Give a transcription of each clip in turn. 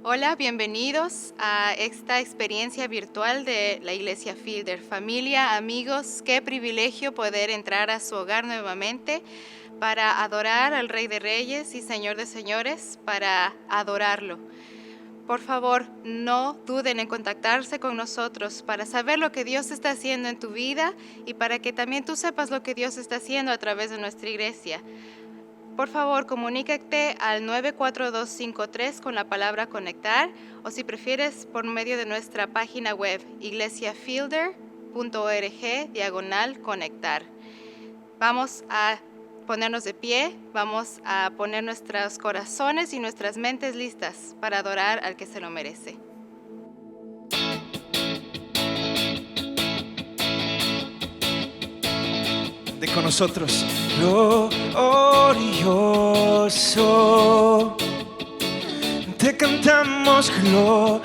Hola, bienvenidos a esta experiencia virtual de la Iglesia Fielder. Familia, amigos, qué privilegio poder entrar a su hogar nuevamente para adorar al Rey de Reyes y Señor de Señores, para adorarlo. Por favor, no duden en contactarse con nosotros para saber lo que Dios está haciendo en tu vida y para que también tú sepas lo que Dios está haciendo a través de nuestra iglesia. Por favor, comunícate al 94253 con la palabra conectar o si prefieres por medio de nuestra página web iglesiafielder.org/conectar. Vamos a ponernos de pie, vamos a poner nuestros corazones y nuestras mentes listas para adorar al que se lo merece. De con nosotros, glorioso, te cantamos glorioso,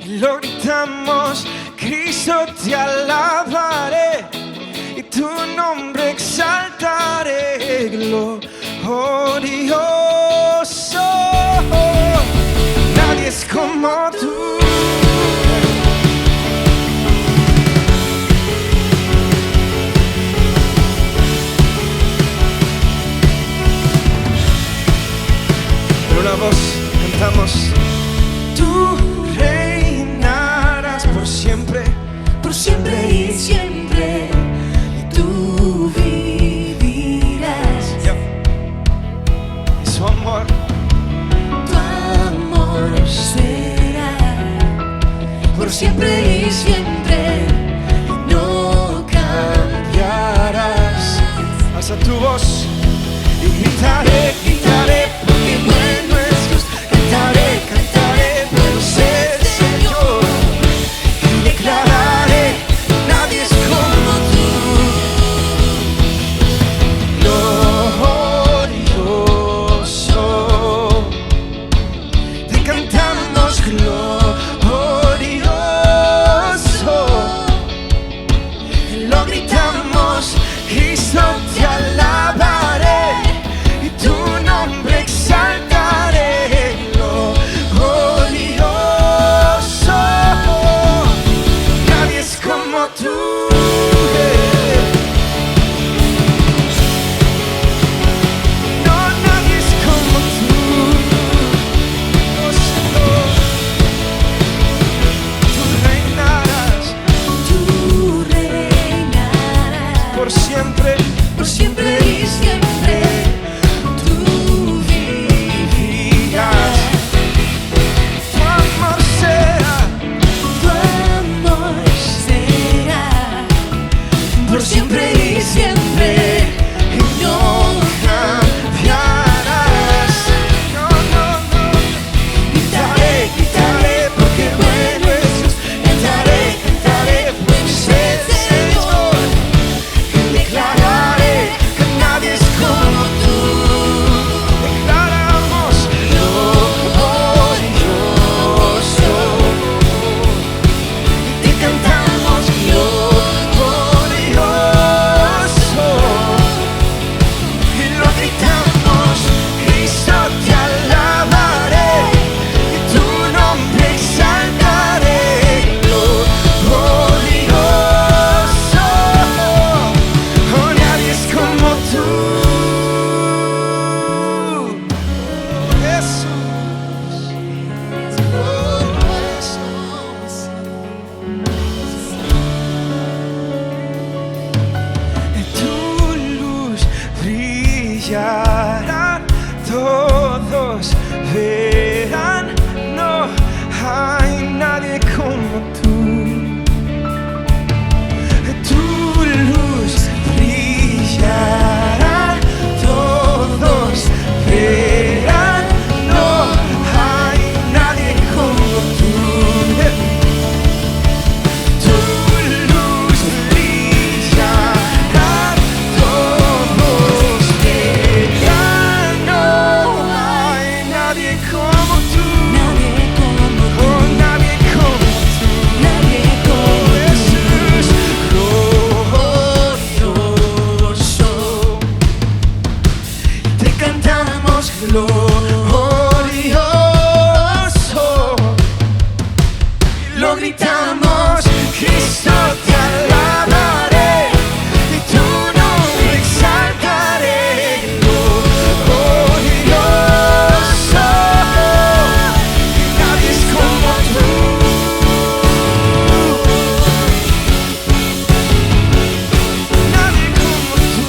y lo gritamos, Cristo te alabaré, y tu nombre exaltaré, glorioso, nadie es como tú. Una voz cantamos, tú reinarás por siempre y siempre, y tú vivirás. Y su amor será por siempre y siempre, y no cambiarás. alza tu voz y gritaré, porque bueno es Dios. Cantaré, bueno es el Señor, y declararé, nadie es como tú. Glorioso, te cantamos glorioso, lo gritamos, Cristo te alabaré, y tu nombre exaltaré, glorioso, nadie es como tú. No, nadie es como tú. Oh, Señor, tú reinarás por siempre y siempre, tú vivirás. tu amor será Por siempre y siempre, y no cambiarás. No. Gritaré, porque bueno es Dios. Cantaré, bueno es el Señor, y declararé que nadie es como tú. Declaramos glorioso, y te cantamos glorioso, y lo gritamos, Cristo te alabaré, y tu nombre exaltaré, glorioso, oh, nadie es como tú. Tu luz brillará, todos verán, no hay nadie como tú. Tu luz brillará, todos verán, no hay nadie como tú. Tu luz brillará, todos verán, no hay nadie como tú. Oh, nadie como tú. Jesús glorioso, te cantamos gritamos glorioso. Lo gritamos, Cristo te alabaré, y tu nombre exaltaré. Glorioso, nadie es como tú. Nadie como tú.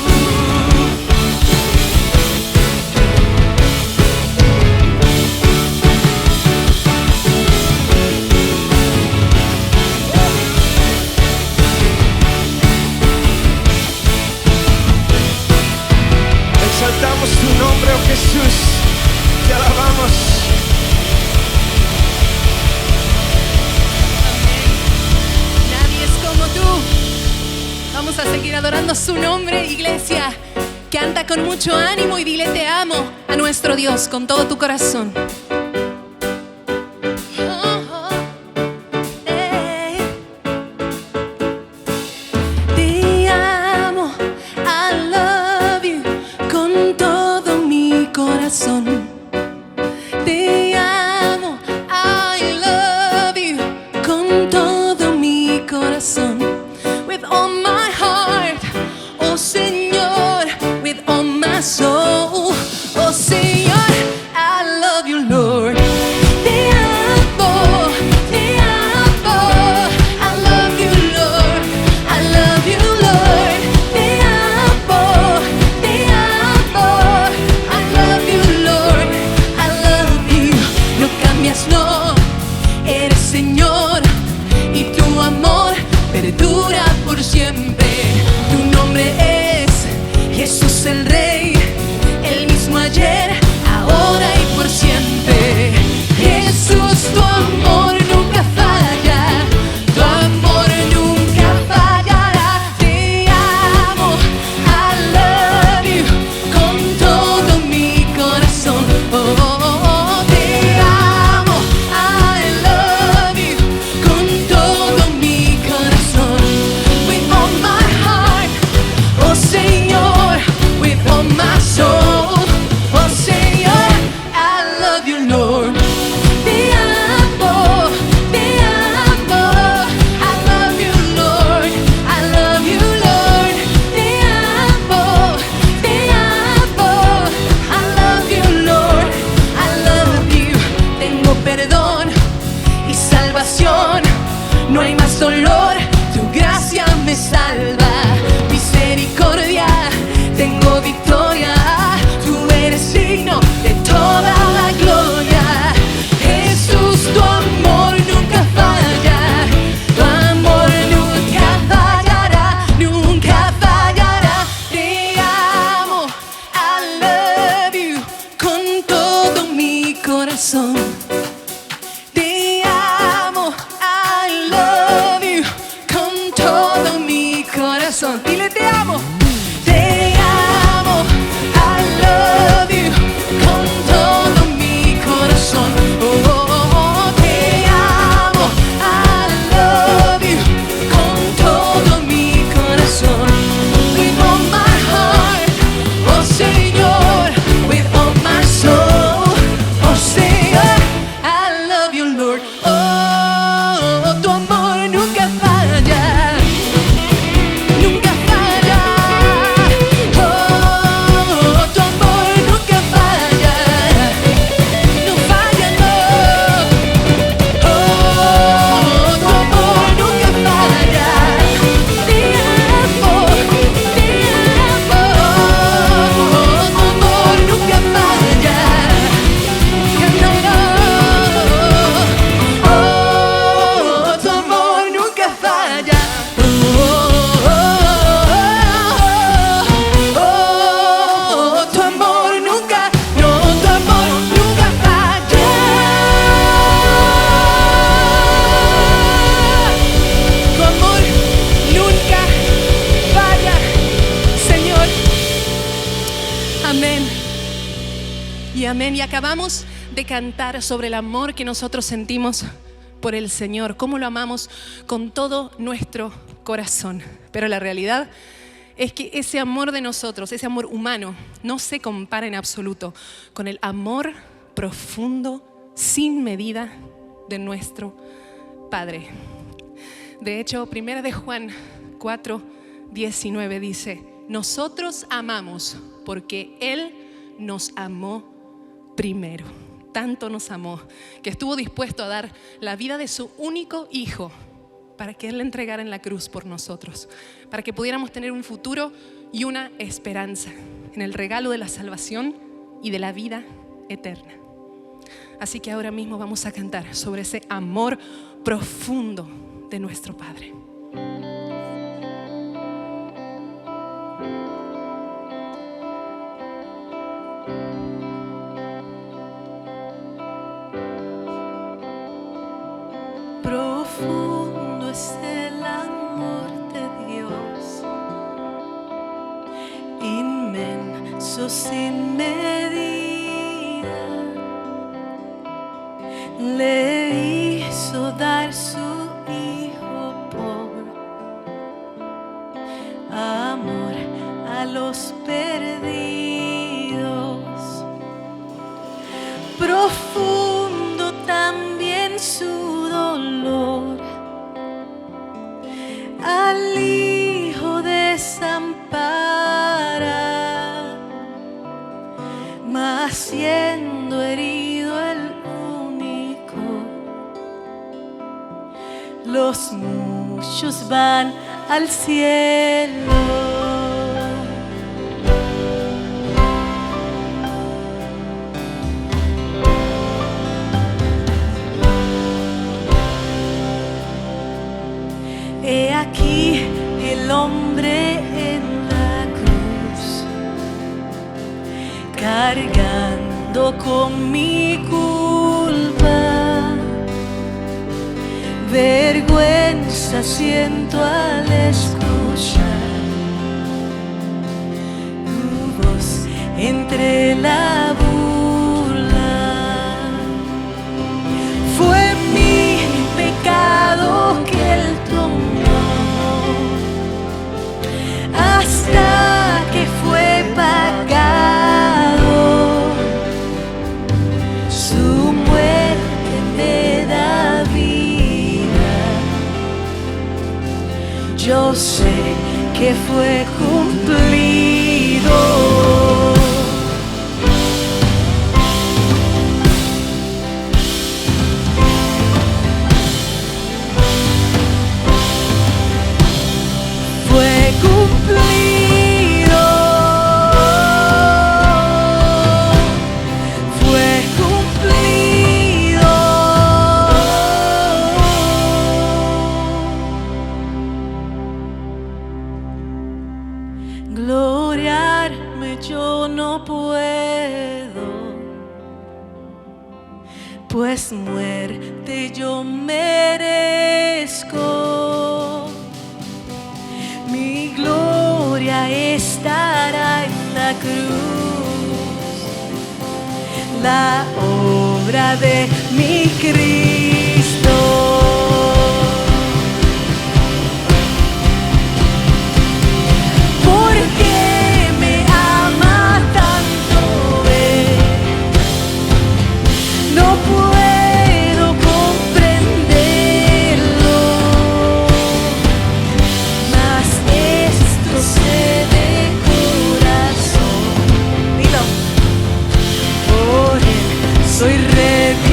Exaltamos tu nombre, oh Jesús, te alabamos. Nadie es como tú. Vamos a seguir adorando su nombre, iglesia. Canta con mucho ánimo y dile te amo a nuestro Dios con todo tu corazón. Te amo, I love you con todo mi corazón. Te amo, I love you con todo mi corazón. With all my heart, oh Señor, with all my soul, oh Señor, I love you, Lord. Te amo, I love you, Lord, I love you, Lord. Te amo, I love you, Lord, I love you. No cambias, no, eres Señor y tu amor perdura por siempre. Tu nombre es Jesús el Rey, el mismo ayer, ahora y por siempre. Jesús, tu amor nunca falla, tu amor nunca fallará. Te amo, I love you con todo mi corazón. Oh, oh, oh, te amo, I love you con todo mi corazón. With all my heart, oh Señor, with all my soul, oh Señor, I love you, Lord. Te amo, I love you, Lord, I love you, Lord. Te amo, I love you, Lord, I love you. Tengo perdón y salvación, no hay más dolor, tu gracia me salva. Misericordia, tengo victoria, tú eres digno de toda la gloria. Jesús, tu amor nunca falla, tu amor nunca fallará, nunca fallará. Te amo, I love you con todo mi corazón. Te amo, I love you con todo mi corazón. Dile te amo. Te amo, I love you con todo mi corazón. Oh, oh, oh, oh. Te amo, I love you con todo mi corazón. With all my heart, oh Señor, with all my soul, oh Señor, I love you, Lord. Oh, tu amor nunca falla, nunca falla. Oh, tu amor nunca falla, no falla, no. Oh, tu amor nunca falla. Te amo, tu amor nunca falla. Oh, tu amor nunca falla. Oh, tu amor nunca, no, tu amor nunca falla. Tu amor nunca falla, Señor. Amén. Y amén. Y acabamos de cantar sobre el amor que nosotros sentimos por el Señor, cómo lo amamos con todo nuestro corazón. Pero la realidad es que ese amor de nosotros, ese amor humano, no se compara en absoluto con el amor profundo, sin medida, de nuestro Padre. De hecho, 1 de Juan 4:19 dice: nosotros amamos porque Él nos amó primero. Tanto nos amó que estuvo dispuesto a dar la vida de su único hijo para que Él le entregara en la cruz por nosotros, para que pudiéramos tener un futuro y una esperanza en el regalo de la salvación y de la vida eterna. Así que ahora mismo vamos a cantar sobre ese amor profundo de nuestro Padre. Profundo es el amor de Dios, inmenso sin medida, le hizo dar su Hijo por amor a los perdidos. Profundo también su dolor al Hijo desampara, mas siendo herido el único, los muchos van al cielo. He aquí el hombre en la cruz, cargando con mi culpa. Vergüenza siento al escuchar tu voz entre la burla. Fue mi pecado que Él tomó hasta que fue pagado. Su muerte me da vida. Yo sé que fue cumplido. Fue cumplido, fue cumplido. Gloriarme yo no puedo, pues muerte yo merezco. Mi gloria estará en la cruz, la obra de mi Cristo. Porque me ama tanto Él, no puedo comprenderlo. Mas esto sé de corazón, dilo, por Él soy redimido.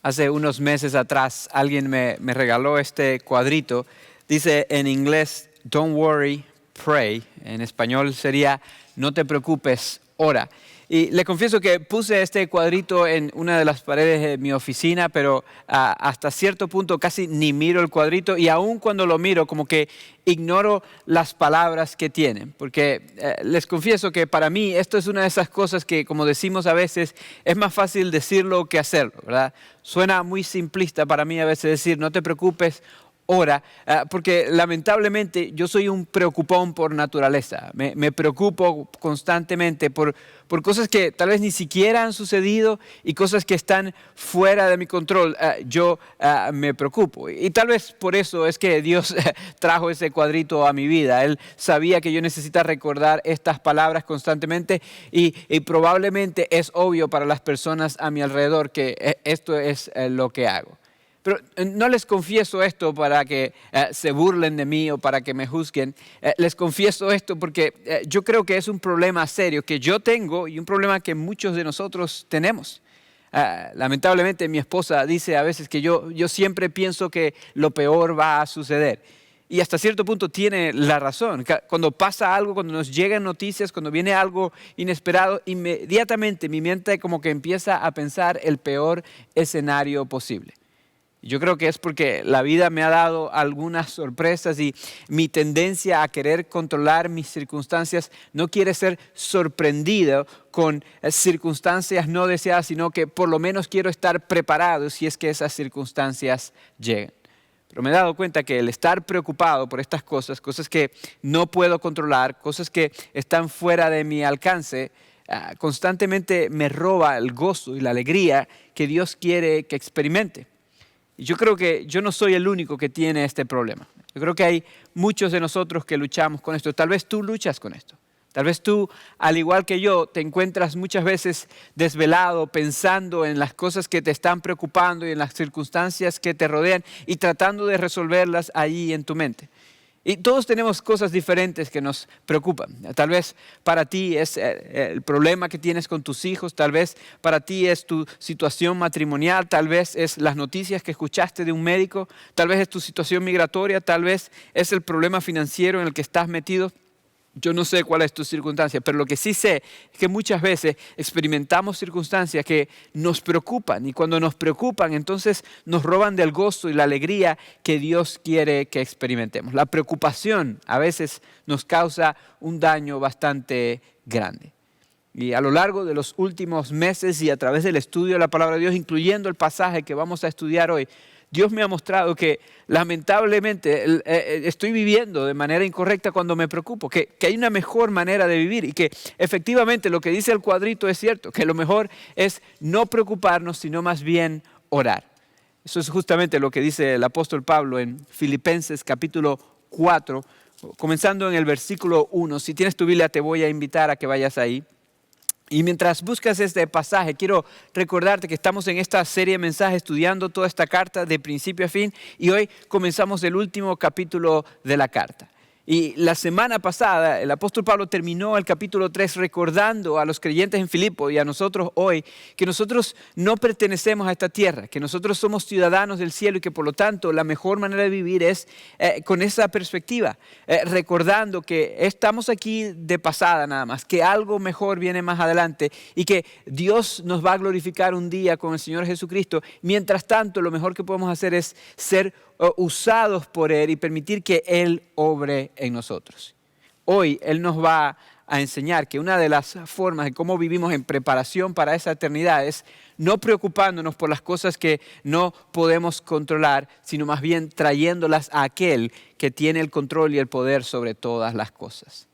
Hace unos meses atrás alguien me regaló este cuadrito. Dice en inglés, don't worry, pray. En español sería, no te preocupes, ora. Y le confieso que puse este cuadrito en una de las paredes de mi oficina, pero hasta cierto punto casi ni miro el cuadrito, y aun cuando lo miro como que ignoro las palabras que tiene. Porque les confieso que para mí esto es una de esas cosas que, como decimos a veces, es más fácil decirlo que hacerlo, ¿verdad? Suena muy simplista para mí a veces decir, no te preocupes, ora, porque lamentablemente yo soy un preocupón por naturaleza. Me preocupo constantemente por cosas que tal vez ni siquiera han sucedido y cosas que están fuera de mi control. Yo me preocupo, y tal vez por eso es que Dios trajo ese cuadrito a mi vida. Él sabía que yo necesitaba recordar estas palabras constantemente, y probablemente es obvio para las personas a mi alrededor que esto es lo que hago. Pero no les confieso esto para que se burlen de mí o para que me juzguen. Les confieso esto porque yo creo que es un problema serio que yo tengo y un problema que muchos de nosotros tenemos. Lamentablemente mi esposa dice a veces que yo siempre pienso que lo peor va a suceder. Y hasta cierto punto tiene la razón. Cuando pasa algo, cuando nos llegan noticias, cuando viene algo inesperado, inmediatamente mi mente como que empieza a pensar el peor escenario posible. Yo creo que es porque la vida me ha dado algunas sorpresas y mi tendencia a querer controlar mis circunstancias no quiere ser sorprendido con circunstancias no deseadas, sino que por lo menos quiero estar preparado si es que esas circunstancias llegan. Pero me he dado cuenta que el estar preocupado por estas cosas que no puedo controlar, cosas que están fuera de mi alcance, constantemente me roba el gozo y la alegría que Dios quiere que experimente. Y yo creo que yo no soy el único que tiene este problema. Yo creo que hay muchos de nosotros que luchamos con esto. Tal vez tú luchas con esto. Tal vez tú, al igual que yo, te encuentras muchas veces desvelado, pensando en las cosas que te están preocupando y en las circunstancias que te rodean y tratando de resolverlas ahí en tu mente. Y todos tenemos cosas diferentes que nos preocupan. Tal vez para ti es el problema que tienes con tus hijos, tal vez para ti es tu situación matrimonial, tal vez es las noticias que escuchaste de un médico, tal vez es tu situación migratoria, tal vez es el problema financiero en el que estás metido. Yo no sé cuál es tu circunstancia, pero lo que sí sé es que muchas veces experimentamos circunstancias que nos preocupan, y cuando nos preocupan entonces nos roban del gozo y la alegría que Dios quiere que experimentemos. La preocupación a veces nos causa un daño bastante grande. Y a lo largo de los últimos meses y a través del estudio de la palabra de Dios, incluyendo el pasaje que vamos a estudiar hoy, Dios me ha mostrado que lamentablemente estoy viviendo de manera incorrecta cuando me preocupo, que hay una mejor manera de vivir y que efectivamente lo que dice el cuadrito es cierto, que lo mejor es no preocuparnos, sino más bien orar. Eso es justamente lo que dice el apóstol Pablo en Filipenses capítulo 4, comenzando en el versículo 1. Si tienes tu Biblia te voy a invitar a que vayas ahí. Y mientras buscas este pasaje, quiero recordarte que estamos en esta serie de mensajes estudiando toda esta carta de principio a fin, y hoy comenzamos el último capítulo de la carta. Y la semana pasada el apóstol Pablo terminó el capítulo 3 recordando a los creyentes en Filipo y a nosotros hoy que nosotros no pertenecemos a esta tierra, que nosotros somos ciudadanos del cielo y que por lo tanto la mejor manera de vivir es con esa perspectiva, recordando que estamos aquí de pasada nada más, que algo mejor viene más adelante y que Dios nos va a glorificar un día con el Señor Jesucristo. Mientras tanto, lo mejor que podemos hacer es ser usados por Él y permitir que Él obre en nosotros. Hoy Él nos va a enseñar que una de las formas de cómo vivimos en preparación para esa eternidad es no preocupándonos por las cosas que no podemos controlar, sino más bien trayéndolas a aquel que tiene el control y el poder sobre todas las cosas.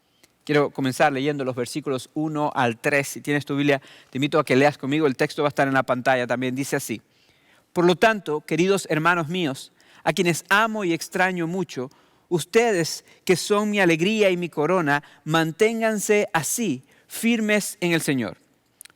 Quiero comenzar leyendo los versículos 1 al 3. Si tienes tu Biblia, te invito a que leas conmigo. El texto va a estar en la pantalla también. Dice así: Por lo tanto, queridos hermanos míos, a quienes amo y extraño mucho, ustedes que son mi alegría y mi corona, manténganse así, firmes en el Señor.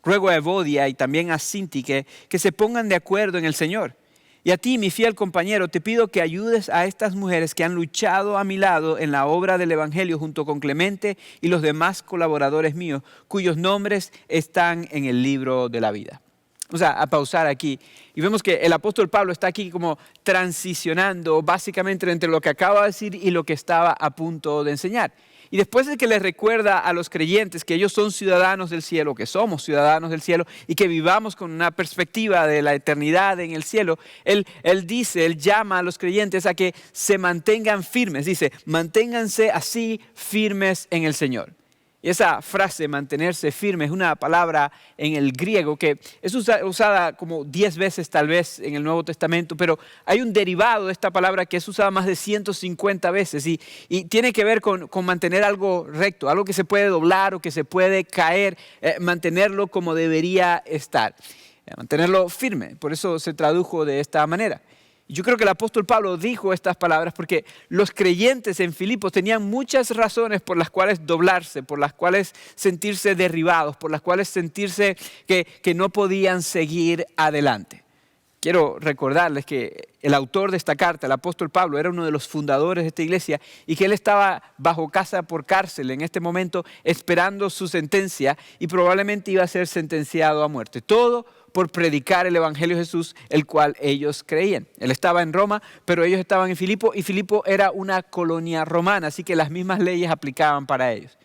Ruego a Evodia y también a Síntique que se pongan de acuerdo en el Señor. Y a ti, mi fiel compañero, te pido que ayudes a estas mujeres que han luchado a mi lado en la obra del Evangelio junto con Clemente y los demás colaboradores míos, cuyos nombres están en el libro de la vida. Vamos a pausar aquí y vemos que el apóstol Pablo está aquí como transicionando básicamente entre lo que acaba de decir y lo que estaba a punto de enseñar. Y después de que les recuerda a los creyentes que ellos son ciudadanos del cielo, que somos ciudadanos del cielo y que vivamos con una perspectiva de la eternidad en el cielo, él llama a los creyentes a que se mantengan firmes. Dice, manténganse así firmes en el Señor. Y esa frase, mantenerse firme, es una palabra en el griego que es usada como 10 veces tal vez en el Nuevo Testamento, pero hay un derivado de esta palabra que es usada más de 150 veces y tiene que ver con mantener algo recto, algo que se puede doblar o que se puede caer, mantenerlo como debería estar, mantenerlo firme. Por eso se tradujo de esta manera. Yo creo que el apóstol Pablo dijo estas palabras porque los creyentes en Filipos tenían muchas razones por las cuales doblarse, por las cuales sentirse derribados, por las cuales sentirse que no podían seguir adelante. Quiero recordarles que el autor de esta carta, el apóstol Pablo, era uno de los fundadores de esta iglesia y que él estaba bajo casa por cárcel en este momento esperando su sentencia y probablemente iba a ser sentenciado a muerte. Todo por predicar el Evangelio de Jesús, el cual ellos creían. Él estaba en Roma, pero ellos estaban en Filipo y Filipo era una colonia romana, así que las mismas leyes aplicaban para ellos.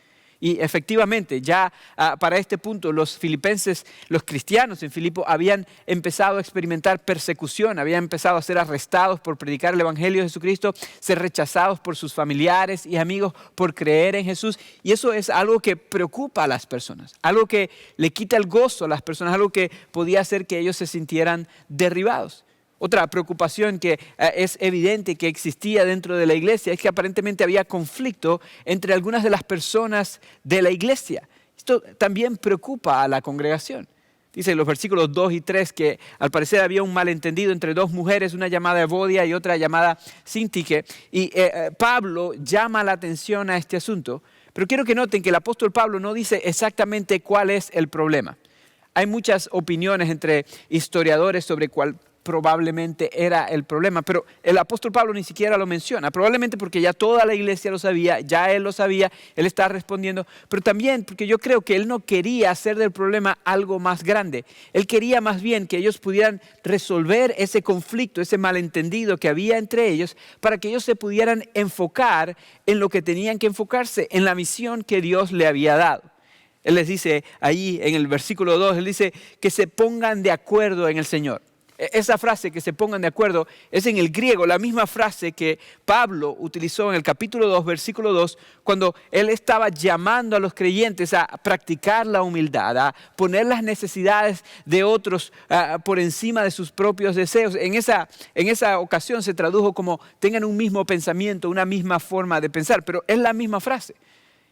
Y efectivamente, ya para este punto, los filipenses, los cristianos en Filipo habían empezado a experimentar persecución, habían empezado a ser arrestados por predicar el Evangelio de Jesucristo, ser rechazados por sus familiares y amigos por creer en Jesús. Y eso es algo que preocupa a las personas, algo que le quita el gozo a las personas, algo que podía hacer que ellos se sintieran derribados. Otra preocupación que es evidente que existía dentro de la iglesia es que aparentemente había conflicto entre algunas de las personas de la iglesia. Esto también preocupa a la congregación. Dice en los versículos 2 y 3 que al parecer había un malentendido entre dos mujeres, una llamada Evodia y otra llamada Síntique. Y Pablo llama la atención a este asunto. Pero quiero que noten que el apóstol Pablo no dice exactamente cuál es el problema. Hay muchas opiniones entre historiadores sobre cuál probablemente era el problema, pero el apóstol Pablo ni siquiera lo menciona, probablemente porque ya toda la iglesia lo sabía, ya él lo sabía, él está respondiendo, pero también porque yo creo que él no quería hacer del problema algo más grande, él quería más bien que ellos pudieran resolver ese conflicto, ese malentendido que había entre ellos, para que ellos se pudieran enfocar en lo que tenían que enfocarse, en la misión que Dios le había dado. Él les dice ahí en el versículo 2, él dice que se pongan de acuerdo en el Señor. Esa frase, que se pongan de acuerdo, es en el griego la misma frase que Pablo utilizó en el capítulo 2, versículo 2, cuando él estaba llamando a los creyentes a practicar la humildad, a poner las necesidades de otros por encima de sus propios deseos. En esa ocasión se tradujo como tengan un mismo pensamiento, una misma forma de pensar, pero es la misma frase.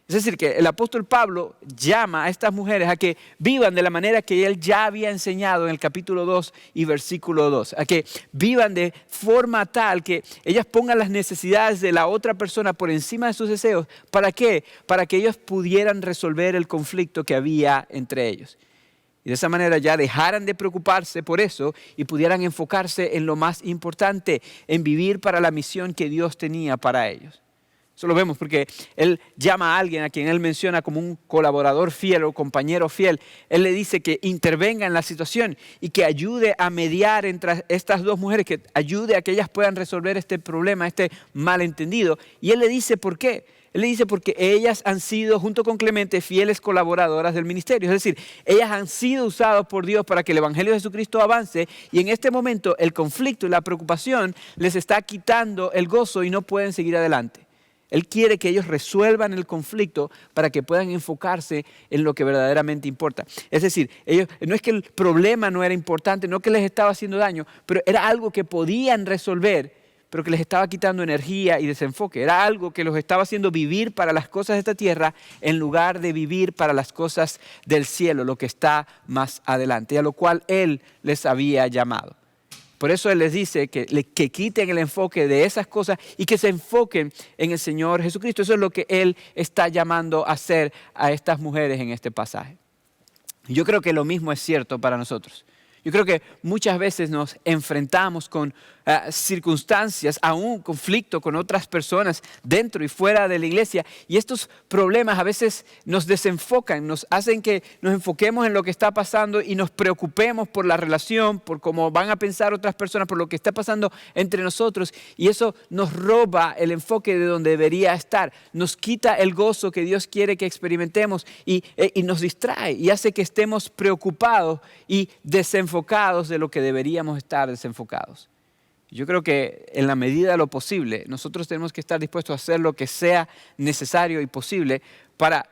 Es decir, que el apóstol Pablo llama a estas mujeres a que vivan de la manera que él ya había enseñado en el capítulo 2 y versículo 2. A que vivan de forma tal que ellas pongan las necesidades de la otra persona por encima de sus deseos. ¿Para qué? Para que ellos pudieran resolver el conflicto que había entre ellos. Y de esa manera ya dejaran de preocuparse por eso y pudieran enfocarse en lo más importante, en vivir para la misión que Dios tenía para ellos. Eso lo vemos porque él llama a alguien a quien él menciona como un colaborador fiel o compañero fiel. Él le dice que intervenga en la situación y que ayude a mediar entre estas dos mujeres, que ayude a que ellas puedan resolver este problema, este malentendido. Y él le dice por qué. Él le dice porque ellas han sido, junto con Clemente, fieles colaboradoras del ministerio. Es decir, ellas han sido usadas por Dios para que el Evangelio de Jesucristo avance y en este momento el conflicto y la preocupación les está quitando el gozo y no pueden seguir adelante. Él quiere que ellos resuelvan el conflicto para que puedan enfocarse en lo que verdaderamente importa. Es decir, ellos, no es que el problema no era importante, no que les estaba haciendo daño, pero era algo que podían resolver, pero que les estaba quitando energía y desenfoque. Era algo que los estaba haciendo vivir para las cosas de esta tierra en lugar de vivir para las cosas del cielo, lo que está más adelante, y a lo cual Él les había llamado. Por eso Él les dice que quiten el enfoque de esas cosas y que se enfoquen en el Señor Jesucristo. Eso es lo que Él está llamando a hacer a estas mujeres en este pasaje. Y yo creo que lo mismo es cierto para nosotros. Yo creo que muchas veces nos enfrentamos con circunstancias, aún conflicto con otras personas dentro y fuera de la iglesia. Y estos problemas a veces nos desenfocan, nos hacen que nos enfoquemos en lo que está pasando y nos preocupemos por la relación, por cómo van a pensar otras personas, por lo que está pasando entre nosotros. Y eso nos roba el enfoque de donde debería estar. Nos quita el gozo que Dios quiere que experimentemos y nos distrae y hace que estemos preocupados y desenfocados de lo que deberíamos estar desenfocados. Yo creo que en la medida de lo posible, nosotros tenemos que estar dispuestos a hacer lo que sea necesario y posible para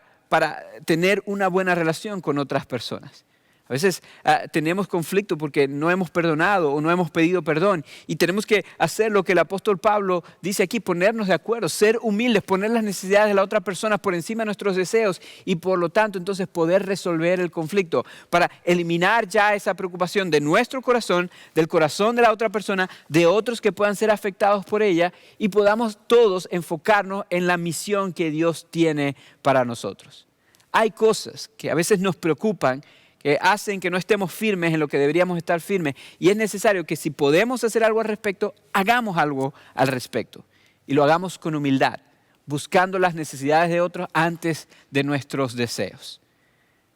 tener una buena relación con otras personas. A veces tenemos conflicto porque no hemos perdonado o no hemos pedido perdón y tenemos que hacer lo que el apóstol Pablo dice aquí, ponernos de acuerdo, ser humildes, poner las necesidades de la otra persona por encima de nuestros deseos y por lo tanto entonces poder resolver el conflicto para eliminar ya esa preocupación de nuestro corazón, del corazón de la otra persona, de otros que puedan ser afectados por ella y podamos todos enfocarnos en la misión que Dios tiene para nosotros. Hay cosas que a veces nos preocupan, que hacen que no estemos firmes en lo que deberíamos estar firmes. Y es necesario que si podemos hacer algo al respecto, hagamos algo al respecto. Y lo hagamos con humildad, buscando las necesidades de otros antes de nuestros deseos.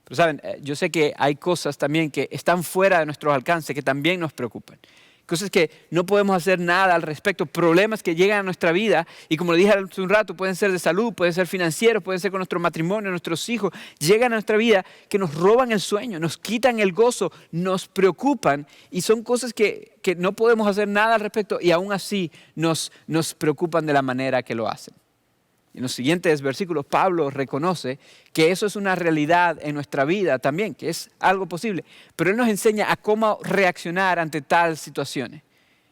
Pero saben, yo sé que hay cosas también que están fuera de nuestros alcances, que también nos preocupan. Cosas que no podemos hacer nada al respecto, problemas que llegan a nuestra vida y como le dije hace un rato, pueden ser de salud, pueden ser financieros, pueden ser con nuestro matrimonio, nuestros hijos, llegan a nuestra vida que nos roban el sueño, nos quitan el gozo, nos preocupan y son cosas que no podemos hacer nada al respecto y aún así nos preocupan de la manera que lo hacen. En los siguientes versículos, Pablo reconoce que eso es una realidad en nuestra vida también, que es algo posible. Pero él nos enseña a cómo reaccionar ante tal situaciones.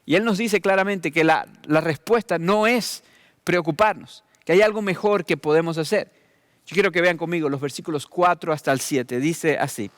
Y él nos dice claramente que la respuesta no es preocuparnos, que hay algo mejor que podemos hacer. Yo quiero que vean conmigo los versículos 4 hasta el 7. Dice así: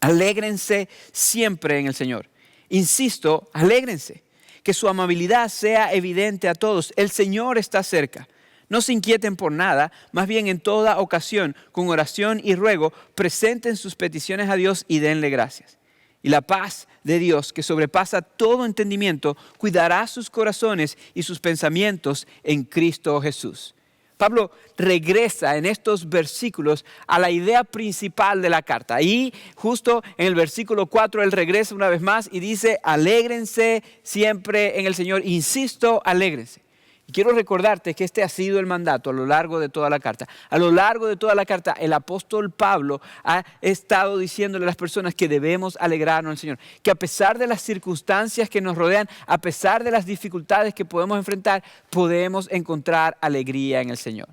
alégrense siempre en el Señor. Insisto, alégrense. Que su amabilidad sea evidente a todos. El Señor está cerca. No se inquieten por nada, más bien en toda ocasión, con oración y ruego, presenten sus peticiones a Dios y denle gracias. Y la paz de Dios, que sobrepasa todo entendimiento, cuidará sus corazones y sus pensamientos en Cristo Jesús. Pablo regresa en estos versículos a la idea principal de la carta. Ahí, justo en el versículo 4, él regresa una vez más y dice, alégrense siempre en el Señor. Insisto, alégrense. Y quiero recordarte que este ha sido el mandato a lo largo de toda la carta. A lo largo de toda la carta, el apóstol Pablo ha estado diciéndole a las personas que debemos alegrarnos en el Señor. Que a pesar de las circunstancias que nos rodean, a pesar de las dificultades que podemos enfrentar, podemos encontrar alegría en el Señor.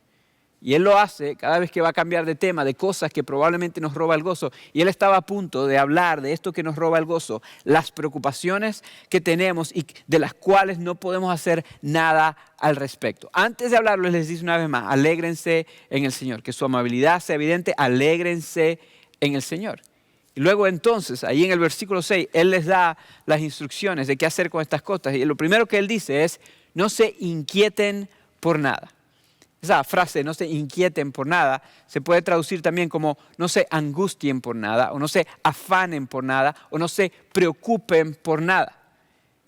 Y él lo hace cada vez que va a cambiar de tema, de cosas que probablemente nos roba el gozo. Y él estaba a punto de hablar de esto que nos roba el gozo, las preocupaciones que tenemos y de las cuales no podemos hacer nada al respecto. Antes de hablarlo, les dice una vez más, alégrense en el Señor, que su amabilidad sea evidente, alégrense en el Señor. Y luego entonces, ahí en el versículo 6, él les da las instrucciones de qué hacer con estas cosas. Y lo primero que él dice es, no se inquieten por nada. Esa frase, no se inquieten por nada, se puede traducir también como no se angustien por nada, o no se afanen por nada, o no se preocupen por nada.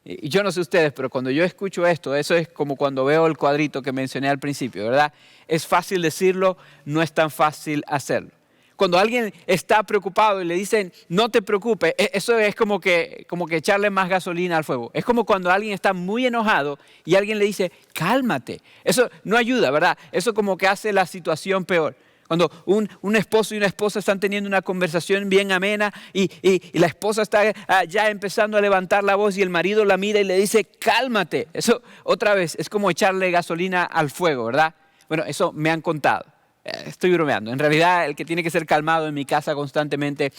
Y yo no sé ustedes, pero cuando yo escucho esto, eso es como cuando veo el cuadrito que mencioné al principio, ¿verdad? Es fácil decirlo, no es tan fácil hacerlo. Cuando alguien está preocupado y le dicen, no te preocupes, eso es como que echarle más gasolina al fuego. Es como cuando alguien está muy enojado y alguien le dice, cálmate. Eso no ayuda, ¿verdad? Eso como que hace la situación peor. Cuando un esposo y una esposa están teniendo una conversación bien amena y la esposa está ya empezando a levantar la voz y el marido la mira y le dice, cálmate. Eso otra vez es como echarle gasolina al fuego, ¿verdad? Bueno, eso me han contado. Estoy bromeando. En realidad, el que tiene que ser calmado en mi casa constantemente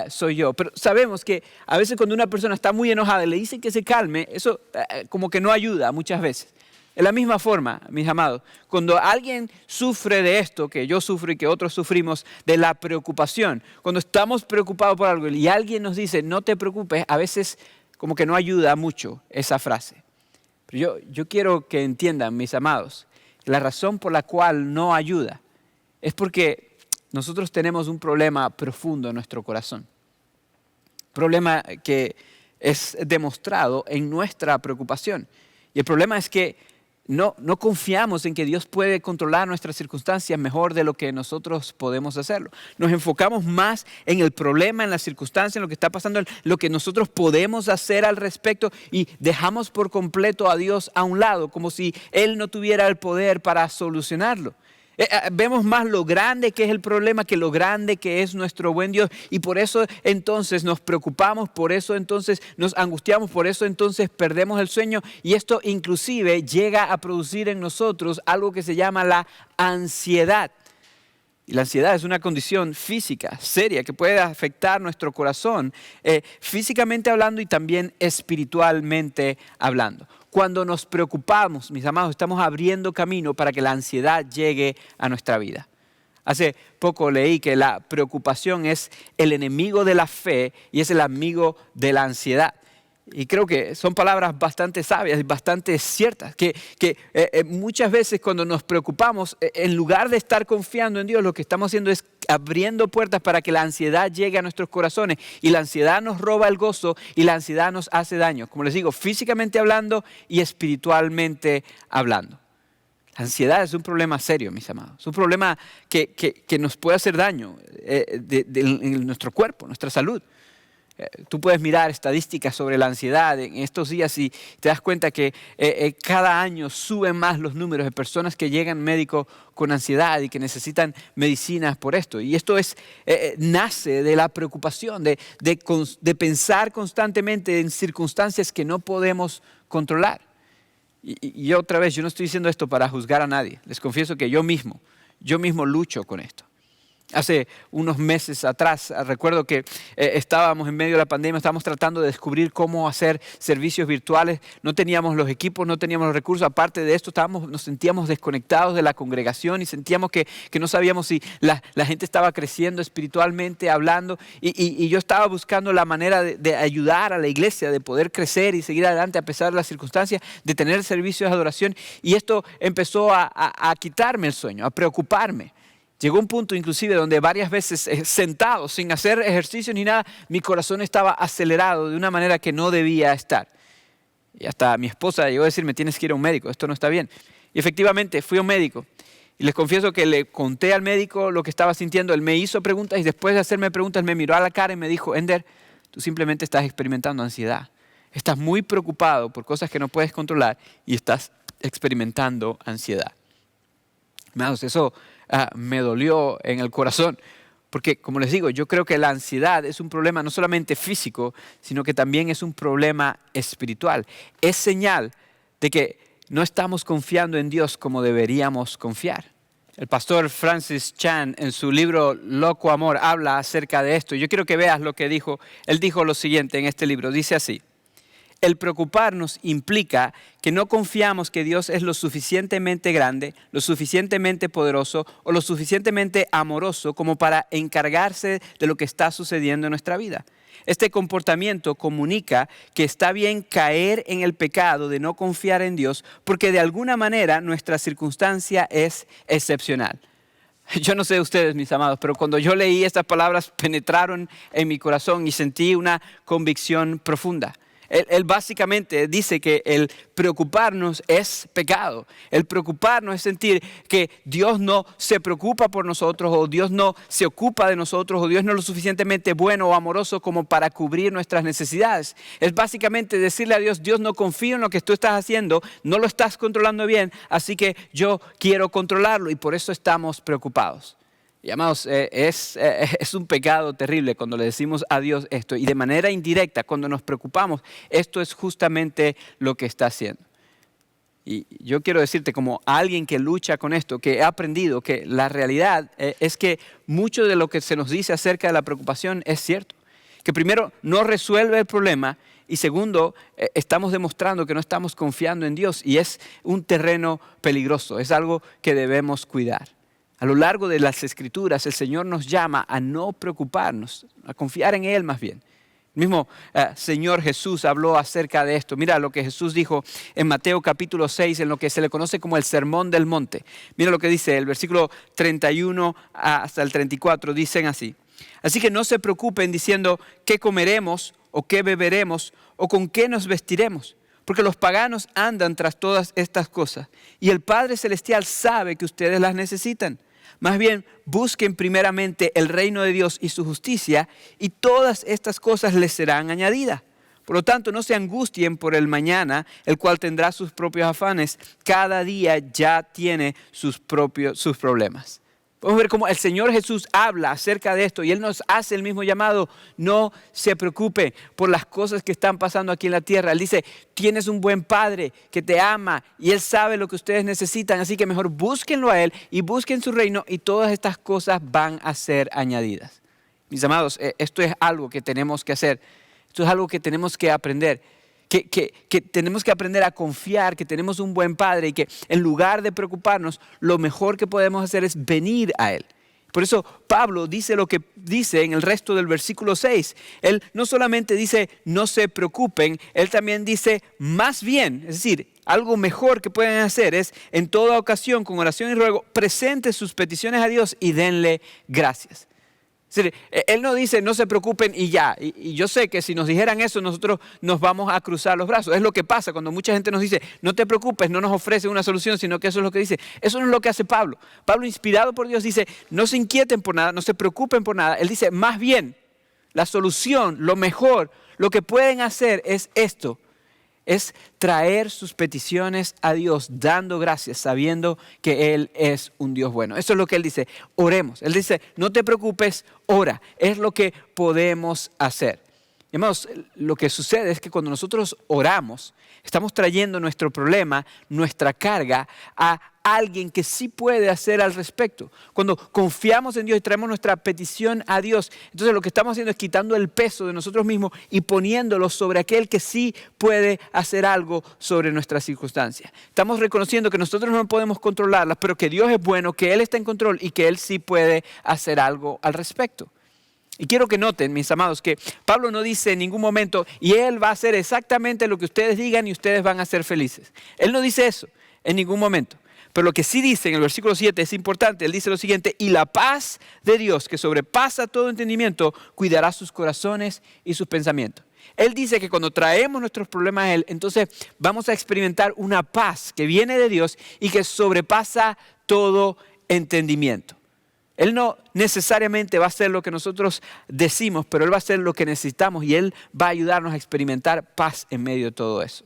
soy yo. Pero sabemos que a veces cuando una persona está muy enojada y le dicen que se calme, eso como que no ayuda muchas veces. De la misma forma, mis amados, cuando alguien sufre de esto, que yo sufro y que otros sufrimos, de la preocupación, cuando estamos preocupados por algo y alguien nos dice, no te preocupes, a veces como que no ayuda mucho esa frase. Pero yo quiero que entiendan, mis amados, la razón por la cual no ayuda es porque nosotros tenemos un problema profundo en nuestro corazón. Problema que es demostrado en nuestra preocupación. Y el problema es que no confiamos en que Dios puede controlar nuestras circunstancias mejor de lo que nosotros podemos hacerlo. Nos enfocamos más en el problema, en la circunstancia, en lo que está pasando, en lo que nosotros podemos hacer al respecto y dejamos por completo a Dios a un lado, como si Él no tuviera el poder para solucionarlo. Vemos más lo grande que es el problema que lo grande que es nuestro buen Dios, y por eso entonces nos preocupamos, por eso entonces nos angustiamos, por eso entonces perdemos el sueño, y esto inclusive llega a producir en nosotros algo que se llama la ansiedad. Y la ansiedad es una condición física seria que puede afectar nuestro corazón, físicamente hablando y también espiritualmente hablando. Cuando nos preocupamos, mis amados, estamos abriendo camino para que la ansiedad llegue a nuestra vida. Hace poco leí que la preocupación es el enemigo de la fe y es el amigo de la ansiedad. Y creo que son palabras bastante sabias y bastante ciertas, que muchas veces cuando nos preocupamos, en lugar de estar confiando en Dios, lo que estamos haciendo es abriendo puertas para que la ansiedad llegue a nuestros corazones, y la ansiedad nos roba el gozo y la ansiedad nos hace daño, como les digo, físicamente hablando y espiritualmente hablando. La ansiedad es un problema serio, mis amados, es un problema que nos puede hacer daño en nuestro cuerpo, nuestra salud. Tú puedes mirar estadísticas sobre la ansiedad en estos días y te das cuenta que cada año suben más los números de personas que llegan al médico con ansiedad y que necesitan medicinas por esto. Y esto nace de la preocupación, de pensar constantemente en circunstancias que no podemos controlar. Y otra vez, yo no estoy diciendo esto para juzgar a nadie. Les confieso que yo mismo lucho con esto. Hace unos meses atrás, recuerdo que estábamos en medio de la pandemia, estábamos tratando de descubrir cómo hacer servicios virtuales. No teníamos los equipos, no teníamos los recursos. Aparte de esto, nos sentíamos desconectados de la congregación y sentíamos que no sabíamos si la gente estaba creciendo espiritualmente, hablando. Y yo estaba buscando la manera de ayudar a la iglesia, de poder crecer y seguir adelante a pesar de las circunstancias, de tener servicios de adoración. Y esto empezó a quitarme el sueño, a preocuparme. Llegó un punto inclusive donde varias veces sentado, sin hacer ejercicio ni nada, mi corazón estaba acelerado de una manera que no debía estar. Y hasta mi esposa llegó a decirme, tienes que ir a un médico, esto no está bien. Y efectivamente fui a un médico. Y les confieso que le conté al médico lo que estaba sintiendo. Él me hizo preguntas y después de hacerme preguntas me miró a la cara y me dijo, Ender, tú simplemente estás experimentando ansiedad. Estás muy preocupado por cosas que no puedes controlar y estás experimentando ansiedad. Amados, eso me dolió en el corazón, porque como les digo, yo creo que la ansiedad es un problema no solamente físico, sino que también es un problema espiritual. Es señal de que no estamos confiando en Dios como deberíamos confiar. El pastor Francis Chan en su libro Loco Amor habla acerca de esto. Yo quiero que veas lo que dijo. Él dijo lo siguiente en este libro, dice así: el preocuparnos implica que no confiamos que Dios es lo suficientemente grande, lo suficientemente poderoso o lo suficientemente amoroso como para encargarse de lo que está sucediendo en nuestra vida. Este comportamiento comunica que está bien caer en el pecado de no confiar en Dios porque de alguna manera nuestra circunstancia es excepcional. Yo no sé ustedes, mis amados, pero cuando yo leí estas palabras penetraron en mi corazón y sentí una convicción profunda. Él básicamente dice que el preocuparnos es pecado. El preocuparnos es sentir que Dios no se preocupa por nosotros, o Dios no se ocupa de nosotros, o Dios no es lo suficientemente bueno o amoroso como para cubrir nuestras necesidades. Es básicamente decirle a Dios, Dios, no confío en lo que tú estás haciendo, no lo estás controlando bien, así que yo quiero controlarlo y por eso estamos preocupados. Y amados, es un pecado terrible cuando le decimos a Dios esto, y de manera indirecta, cuando nos preocupamos, esto es justamente lo que está haciendo. Y yo quiero decirte, como alguien que lucha con esto, que he aprendido que la realidad es que mucho de lo que se nos dice acerca de la preocupación es cierto. Que primero, no resuelve el problema, y segundo, estamos demostrando que no estamos confiando en Dios, y es un terreno peligroso, es algo que debemos cuidar. A lo largo de las Escrituras, el Señor nos llama a no preocuparnos, a confiar en Él más bien. El mismo Señor Jesús habló acerca de esto. Mira lo que Jesús dijo en Mateo capítulo 6, en lo que se le conoce como el Sermón del Monte. Mira lo que dice, el versículo 31 hasta el 34, dicen así: así que no se preocupen diciendo qué comeremos, o qué beberemos o con qué nos vestiremos. Porque los paganos andan tras todas estas cosas y el Padre Celestial sabe que ustedes las necesitan. Más bien, busquen primeramente el reino de Dios y su justicia y todas estas cosas les serán añadidas. Por lo tanto, no se angustien por el mañana, el cual tendrá sus propios afanes. Cada día ya tiene sus problemas. Podemos ver cómo el Señor Jesús habla acerca de esto y Él nos hace el mismo llamado. No se preocupe por las cosas que están pasando aquí en la tierra. Él dice, tienes un buen Padre que te ama y Él sabe lo que ustedes necesitan. Así que mejor búsquenlo a Él y busquen su reino y todas estas cosas van a ser añadidas. Mis amados, esto es algo que tenemos que hacer. Esto es algo que tenemos que aprender. Que tenemos que aprender a confiar que tenemos un buen Padre y que en lugar de preocuparnos, lo mejor que podemos hacer es venir a Él. Por eso Pablo dice lo que dice en el resto del versículo 6. Él no solamente dice no se preocupen, él también dice más bien, es decir, algo mejor que pueden hacer es en toda ocasión con oración y ruego, presenten sus peticiones a Dios y denle gracias. Él no dice no se preocupen y ya. Y yo sé que si nos dijeran eso nosotros nos vamos a cruzar los brazos. Es lo que pasa cuando mucha gente nos dice no te preocupes, no nos ofrece una solución, sino que eso es lo que dice. Eso no es lo que hace Pablo. Pablo, inspirado por Dios, dice no se inquieten por nada, no se preocupen por nada. Él dice más bien la solución, lo mejor, lo que pueden hacer es esto. Es traer sus peticiones a Dios dando gracias, sabiendo que Él es un Dios bueno. Eso es lo que Él dice, oremos. Él dice, no te preocupes, ora. Es lo que podemos hacer. Y hermanos, lo que sucede es que cuando nosotros oramos, estamos trayendo nuestro problema, nuestra carga a alguien que sí puede hacer al respecto. Cuando confiamos en Dios y traemos nuestra petición a Dios, entonces lo que estamos haciendo es quitando el peso de nosotros mismos y poniéndolo sobre aquel que sí puede hacer algo sobre nuestras circunstancias. Estamos reconociendo que nosotros no podemos controlarlas, pero que Dios es bueno, que Él está en control y que Él sí puede hacer algo al respecto. Y quiero que noten, mis amados, que Pablo no dice en ningún momento, y Él va a hacer exactamente lo que ustedes digan y ustedes van a ser felices. Él no dice eso en ningún momento. Pero lo que sí dice en el versículo 7 es importante. Él dice lo siguiente, y la paz de Dios, que sobrepasa todo entendimiento, cuidará sus corazones y sus pensamientos. Él dice que cuando traemos nuestros problemas a Él, entonces vamos a experimentar una paz que viene de Dios y que sobrepasa todo entendimiento. Él no necesariamente va a hacer lo que nosotros decimos, pero Él va a hacer lo que necesitamos y Él va a ayudarnos a experimentar paz en medio de todo eso.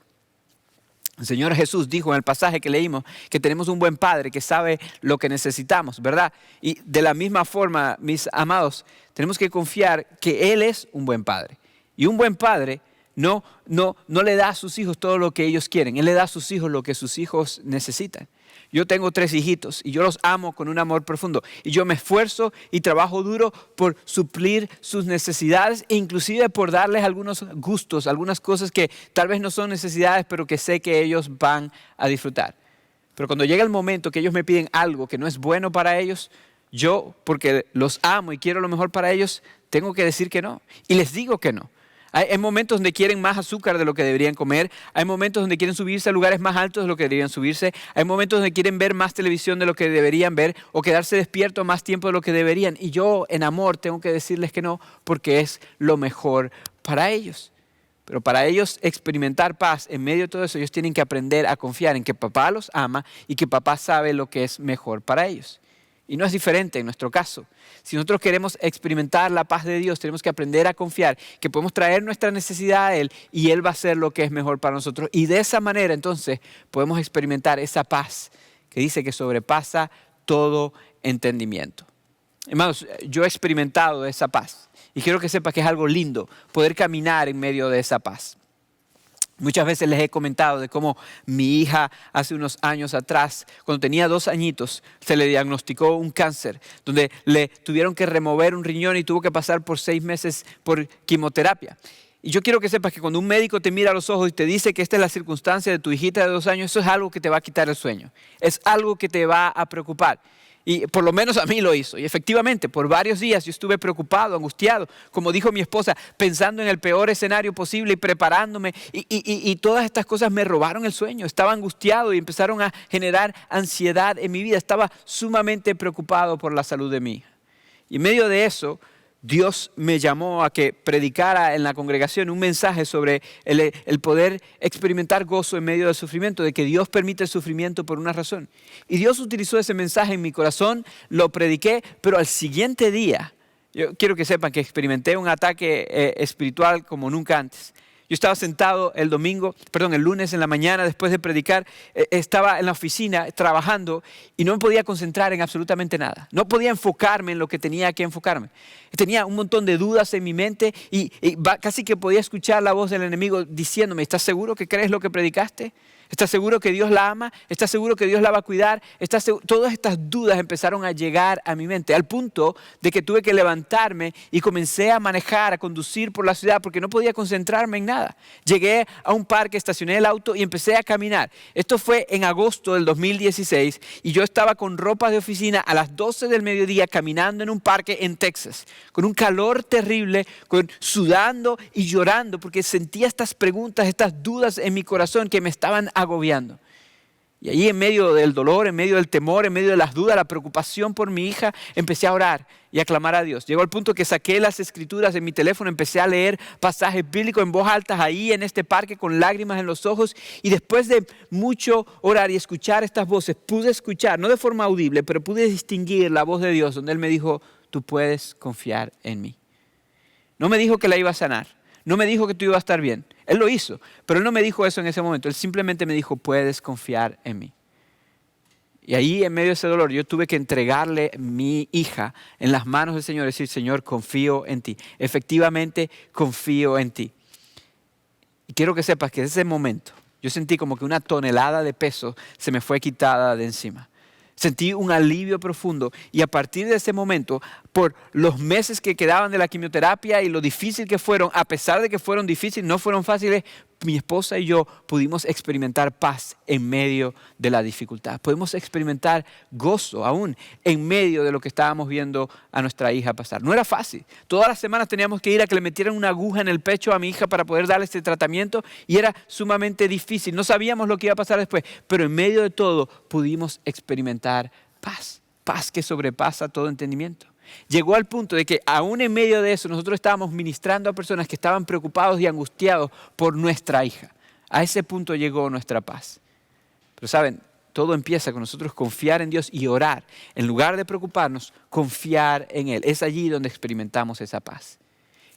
El Señor Jesús dijo en el pasaje que leímos que tenemos un buen Padre que sabe lo que necesitamos, ¿verdad? Y de la misma forma, mis amados, tenemos que confiar que Él es un buen Padre. Y un buen Padre no le da a sus hijos todo lo que ellos quieren. Él le da a sus hijos lo que sus hijos necesitan. Yo tengo 3 hijitos y yo los amo con un amor profundo. Y yo me esfuerzo y trabajo duro por suplir sus necesidades e inclusive por darles algunos gustos, algunas cosas que tal vez no son necesidades, pero que sé que ellos van a disfrutar. Pero cuando llega el momento que ellos me piden algo que no es bueno para ellos, yo, porque los amo y quiero lo mejor para ellos, tengo que decir que no. Y les digo que no. Hay momentos donde quieren más azúcar de lo que deberían comer. Hay momentos donde quieren subirse a lugares más altos de lo que deberían subirse. Hay momentos donde quieren ver más televisión de lo que deberían ver o quedarse despiertos más tiempo de lo que deberían. Y yo, en amor, tengo que decirles que no porque es lo mejor para ellos. Pero para ellos experimentar paz en medio de todo eso, ellos tienen que aprender a confiar en que papá los ama y que papá sabe lo que es mejor para ellos. Y no es diferente en nuestro caso. Si nosotros queremos experimentar la paz de Dios, tenemos que aprender a confiar que podemos traer nuestra necesidad a Él y Él va a hacer lo que es mejor para nosotros. Y de esa manera entonces podemos experimentar esa paz que dice que sobrepasa todo entendimiento. Hermanos, yo he experimentado esa paz y quiero que sepas que es algo lindo poder caminar en medio de esa paz. Muchas veces les he comentado de cómo mi hija hace unos años atrás, cuando tenía 2 añitos, se le diagnosticó un cáncer, donde le tuvieron que remover un riñón y tuvo que pasar por 6 meses por quimioterapia. Y yo quiero que sepas que cuando un médico te mira a los ojos y te dice que esta es la circunstancia de tu hijita de 2 años, eso es algo que te va a quitar el sueño. Es algo que te va a preocupar. Y por lo menos a mí lo hizo. Y efectivamente, por varios días yo estuve preocupado, angustiado, como dijo mi esposa, pensando en el peor escenario posible y preparándome. Y todas estas cosas me robaron el sueño. Estaba angustiado y empezaron a generar ansiedad en mi vida. Estaba sumamente preocupado por la salud de mi hija. Y en medio de eso, Dios me llamó a que predicara en la congregación un mensaje sobre el poder experimentar gozo en medio del sufrimiento, de que Dios permite el sufrimiento por una razón. Y Dios utilizó ese mensaje en mi corazón, lo prediqué, pero al siguiente día, yo quiero que sepan que experimenté un ataque espiritual como nunca antes. Yo estaba sentado el lunes en la mañana después de predicar, estaba en la oficina trabajando y no me podía concentrar en absolutamente nada. No podía enfocarme en lo que tenía que enfocarme. Tenía un montón de dudas en mi mente y casi que podía escuchar la voz del enemigo diciéndome, ¿estás seguro que crees lo que predicaste? ¿Estás seguro que Dios la ama? ¿Estás seguro que Dios la va a cuidar? Todas estas dudas empezaron a llegar a mi mente, al punto de que tuve que levantarme y comencé a manejar, a conducir por la ciudad porque no podía concentrarme en nada. Llegué a un parque, estacioné el auto y empecé a caminar. Esto fue en agosto del 2016 y yo estaba con ropa de oficina a las 12 del mediodía caminando en un parque en Texas, con un calor terrible, sudando y llorando porque sentía estas preguntas, estas dudas en mi corazón que me estaban agobiando. Y allí en medio del dolor, en medio del temor, en medio de las dudas, la preocupación por mi hija, empecé a orar y a clamar a Dios. Llegó al punto que saqué las escrituras en mi teléfono, empecé a leer pasajes bíblicos en voz alta ahí en este parque con lágrimas en los ojos, y después de mucho orar y escuchar estas voces, pude escuchar, no de forma audible, pero pude distinguir la voz de Dios donde Él me dijo, tú puedes confiar en mí. No me dijo que la iba a sanar. No me dijo que tú ibas a estar bien. Él lo hizo, pero Él no me dijo eso en ese momento. Él simplemente me dijo, puedes confiar en mí. Y ahí en medio de ese dolor yo tuve que entregarle mi hija en las manos del Señor. Decir, Señor, confío en ti. Efectivamente, confío en ti. Y quiero que sepas que desde ese momento yo sentí como que una tonelada de peso se me fue quitada de encima. Sentí un alivio profundo y a partir de ese momento, por los meses que quedaban de la quimioterapia y lo difícil que fueron, a pesar de que fueron difíciles, no fueron fáciles, mi esposa y yo pudimos experimentar paz en medio de la dificultad. Pudimos experimentar gozo aún en medio de lo que estábamos viendo a nuestra hija pasar. No era fácil. Todas las semanas teníamos que ir a que le metieran una aguja en el pecho a mi hija para poder darle este tratamiento y era sumamente difícil. No sabíamos lo que iba a pasar después, pero en medio de todo pudimos experimentar paz. Paz que sobrepasa todo entendimiento. Llegó al punto de que aún en medio de eso nosotros estábamos ministrando a personas que estaban preocupados y angustiados por nuestra hija. A ese punto llegó nuestra paz. Pero saben, todo empieza con nosotros confiar en Dios y orar. En lugar de preocuparnos, confiar en Él. Es allí donde experimentamos esa paz.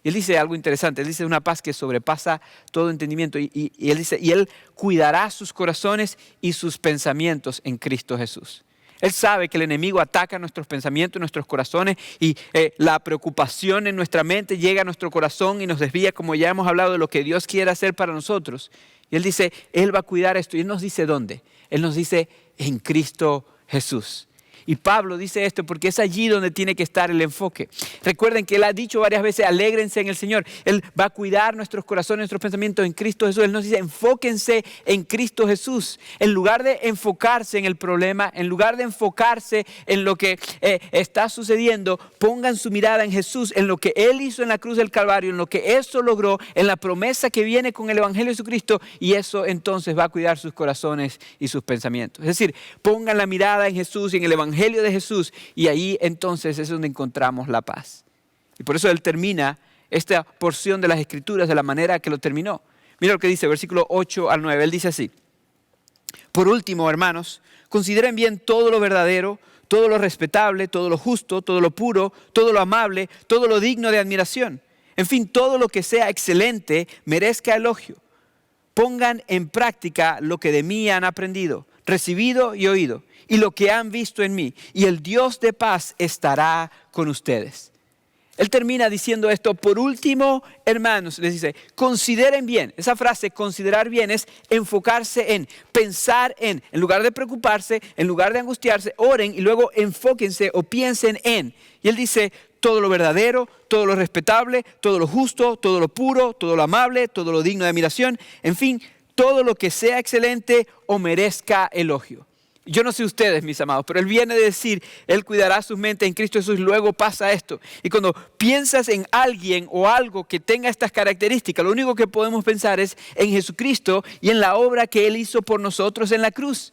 Y Él dice algo interesante. Él dice una paz que sobrepasa todo entendimiento. Y Él dice, y Él cuidará sus corazones y sus pensamientos en Cristo Jesús. Él sabe que el enemigo ataca nuestros pensamientos, nuestros corazones y la preocupación en nuestra mente llega a nuestro corazón y nos desvía, como ya hemos hablado, de lo que Dios quiere hacer para nosotros. Y Él dice, Él va a cuidar esto. Y Él nos dice ¿dónde? Él nos dice en Cristo Jesús. Y Pablo dice esto porque es allí donde tiene que estar el enfoque. Recuerden que Él ha dicho varias veces, alégrense en el Señor. Él va a cuidar nuestros corazones, nuestros pensamientos en Cristo Jesús. Él nos dice, enfóquense en Cristo Jesús. En lugar de enfocarse en el problema, en lugar de enfocarse en lo que está sucediendo, pongan su mirada en Jesús, en lo que Él hizo en la cruz del Calvario, en lo que eso logró, en la promesa que viene con el Evangelio de Jesucristo, y eso entonces va a cuidar sus corazones y sus pensamientos. Es decir, pongan la mirada en Jesús y en el Evangelio de Jesús, y ahí entonces es donde encontramos la paz. Y por eso Él termina esta porción de las Escrituras de la manera que lo terminó. Mira lo que dice, versículo 8 al 9. Él dice así: por último, hermanos, consideren bien todo lo verdadero, todo lo respetable, todo lo justo, todo lo puro, todo lo amable, todo lo digno de admiración. En fin, todo lo que sea excelente merezca elogio. Pongan en práctica lo que de mí han aprendido, recibido y oído, y lo que han visto en mí, y el Dios de paz estará con ustedes. Él termina diciendo esto, por último, hermanos, les dice, consideren bien. Esa frase, considerar bien, es enfocarse en, pensar en lugar de preocuparse, en lugar de angustiarse, oren y luego enfóquense o piensen en. Y él dice, todo lo verdadero, todo lo respetable, todo lo justo, todo lo puro, todo lo amable, todo lo digno de admiración, en fin, todo lo que sea excelente o merezca elogio. Yo no sé ustedes, mis amados, pero Él viene de decir, Él cuidará sus mentes en Cristo Jesús, luego pasa esto. Y cuando piensas en alguien o algo que tenga estas características, lo único que podemos pensar es en Jesucristo y en la obra que Él hizo por nosotros en la cruz.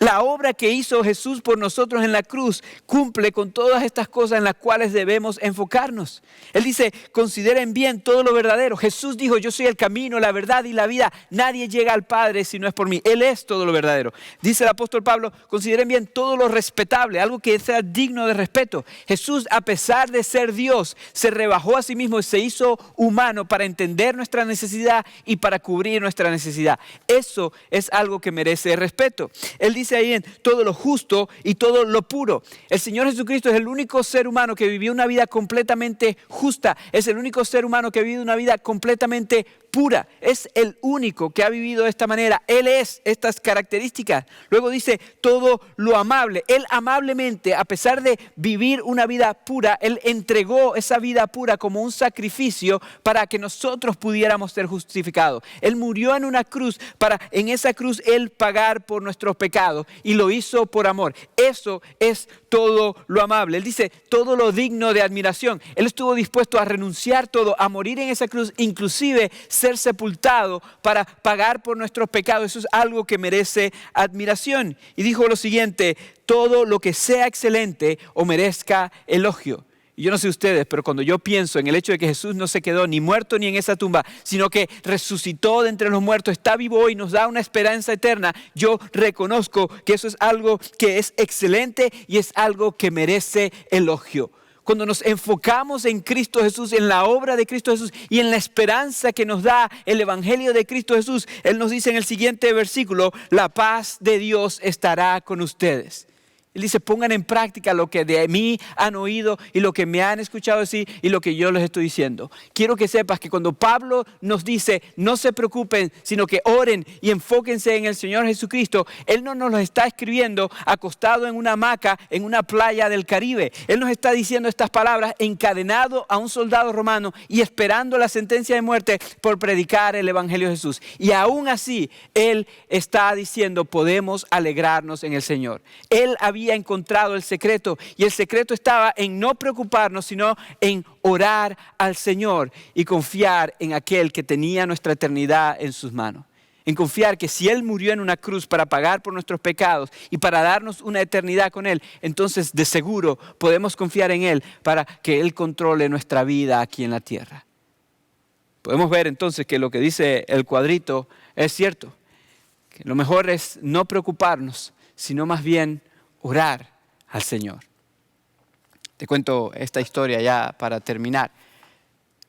La obra que hizo Jesús por nosotros en la cruz cumple con todas estas cosas en las cuales debemos enfocarnos. Él dice, consideren bien todo lo verdadero. Jesús dijo, yo soy el camino, la verdad y la vida. Nadie llega al Padre si no es por mí. Él es todo lo verdadero. Dice el apóstol Pablo, consideren bien todo lo respetable, algo que sea digno de respeto. Jesús, a pesar de ser Dios, se rebajó a sí mismo y se hizo humano para entender nuestra necesidad y para cubrir nuestra necesidad. Eso es algo que merece respeto. Él dice ahí en todo lo justo y todo lo puro. El Señor Jesucristo es el único ser humano que vivió una vida completamente justa. Es el único ser humano que ha vivido una vida completamente pura. Es el único que ha vivido de esta manera. Él es estas características. Luego dice todo lo amable. Él amablemente, a pesar de vivir una vida pura, Él entregó esa vida pura como un sacrificio para que nosotros pudiéramos ser justificados. Él murió en una cruz para en esa cruz Él pagar por nuestros pecados y lo hizo por amor. Eso es todo lo amable. Él dice todo lo digno de admiración. Él estuvo dispuesto a renunciar todo, a morir en esa cruz, inclusive ser sepultado para pagar por nuestros pecados. Eso es algo que merece admiración. Y dijo lo siguiente, todo lo que sea excelente o merezca elogio. Y yo no sé ustedes, pero cuando yo pienso en el hecho de que Jesús no se quedó ni muerto ni en esa tumba, sino que resucitó de entre los muertos, está vivo hoy, nos da una esperanza eterna, yo reconozco que eso es algo que es excelente y es algo que merece elogio. Cuando nos enfocamos en Cristo Jesús, en la obra de Cristo Jesús y en la esperanza que nos da el Evangelio de Cristo Jesús, Él nos dice en el siguiente versículo, la paz de Dios estará con ustedes. Él dice, pongan en práctica lo que de mí han oído y lo que me han escuchado decir y lo que yo les estoy diciendo. Quiero que sepas que cuando Pablo nos dice, no se preocupen, sino que oren y enfóquense en el Señor Jesucristo, Él no nos lo está escribiendo acostado en una hamaca en una playa del Caribe. Él nos está diciendo estas palabras encadenado a un soldado romano y esperando la sentencia de muerte por predicar el Evangelio de Jesús. Y aún así, Él está diciendo, podemos alegrarnos en el Señor. Él había encontrado el secreto y el secreto estaba en no preocuparnos sino en orar al Señor y confiar en aquel que tenía nuestra eternidad en sus manos, en confiar que si Él murió en una cruz para pagar por nuestros pecados y para darnos una eternidad con Él, entonces de seguro podemos confiar en Él para que Él controle nuestra vida aquí en la tierra. Podemos ver entonces que lo que dice el cuadrito es cierto, que lo mejor es no preocuparnos sino más bien orar al Señor. Te cuento esta historia ya para terminar.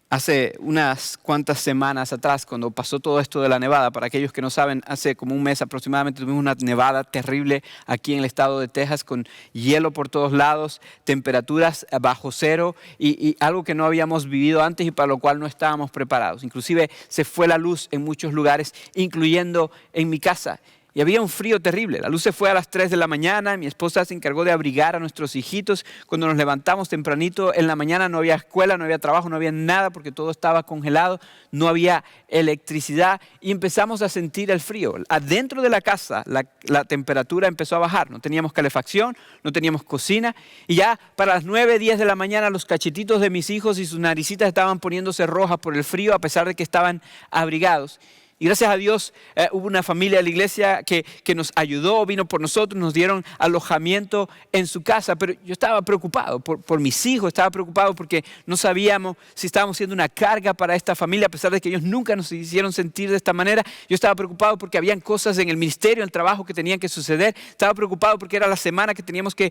Hace unas cuantas semanas atrás, cuando pasó todo esto de la nevada, para aquellos que no saben, hace como un mes aproximadamente tuvimos una nevada terrible aquí en el estado de Texas con hielo por todos lados, temperaturas bajo cero y algo que no habíamos vivido antes y para lo cual no estábamos preparados. Inclusive se fue la luz en muchos lugares, incluyendo en mi casa. Y había un frío terrible. La luz se fue a las 3 de la mañana. Mi esposa se encargó de abrigar a nuestros hijitos. Cuando nos levantamos tempranito en la mañana no había escuela, no había trabajo, no había nada porque todo estaba congelado. No había electricidad y empezamos a sentir el frío. Adentro de la casa la temperatura empezó a bajar. No teníamos calefacción, no teníamos cocina. Y ya para las 9, 10 de la mañana los cachetitos de mis hijos y sus naricitas estaban poniéndose rojas por el frío a pesar de que estaban abrigados. Y gracias a Dios hubo una familia de la iglesia que nos ayudó, vino por nosotros, nos dieron alojamiento en su casa. Pero yo estaba preocupado por mis hijos, estaba preocupado porque no sabíamos si estábamos siendo una carga para esta familia, a pesar de que ellos nunca nos hicieron sentir de esta manera. Yo estaba preocupado porque habían cosas en el ministerio, en el trabajo que tenían que suceder. Estaba preocupado porque era la semana que teníamos que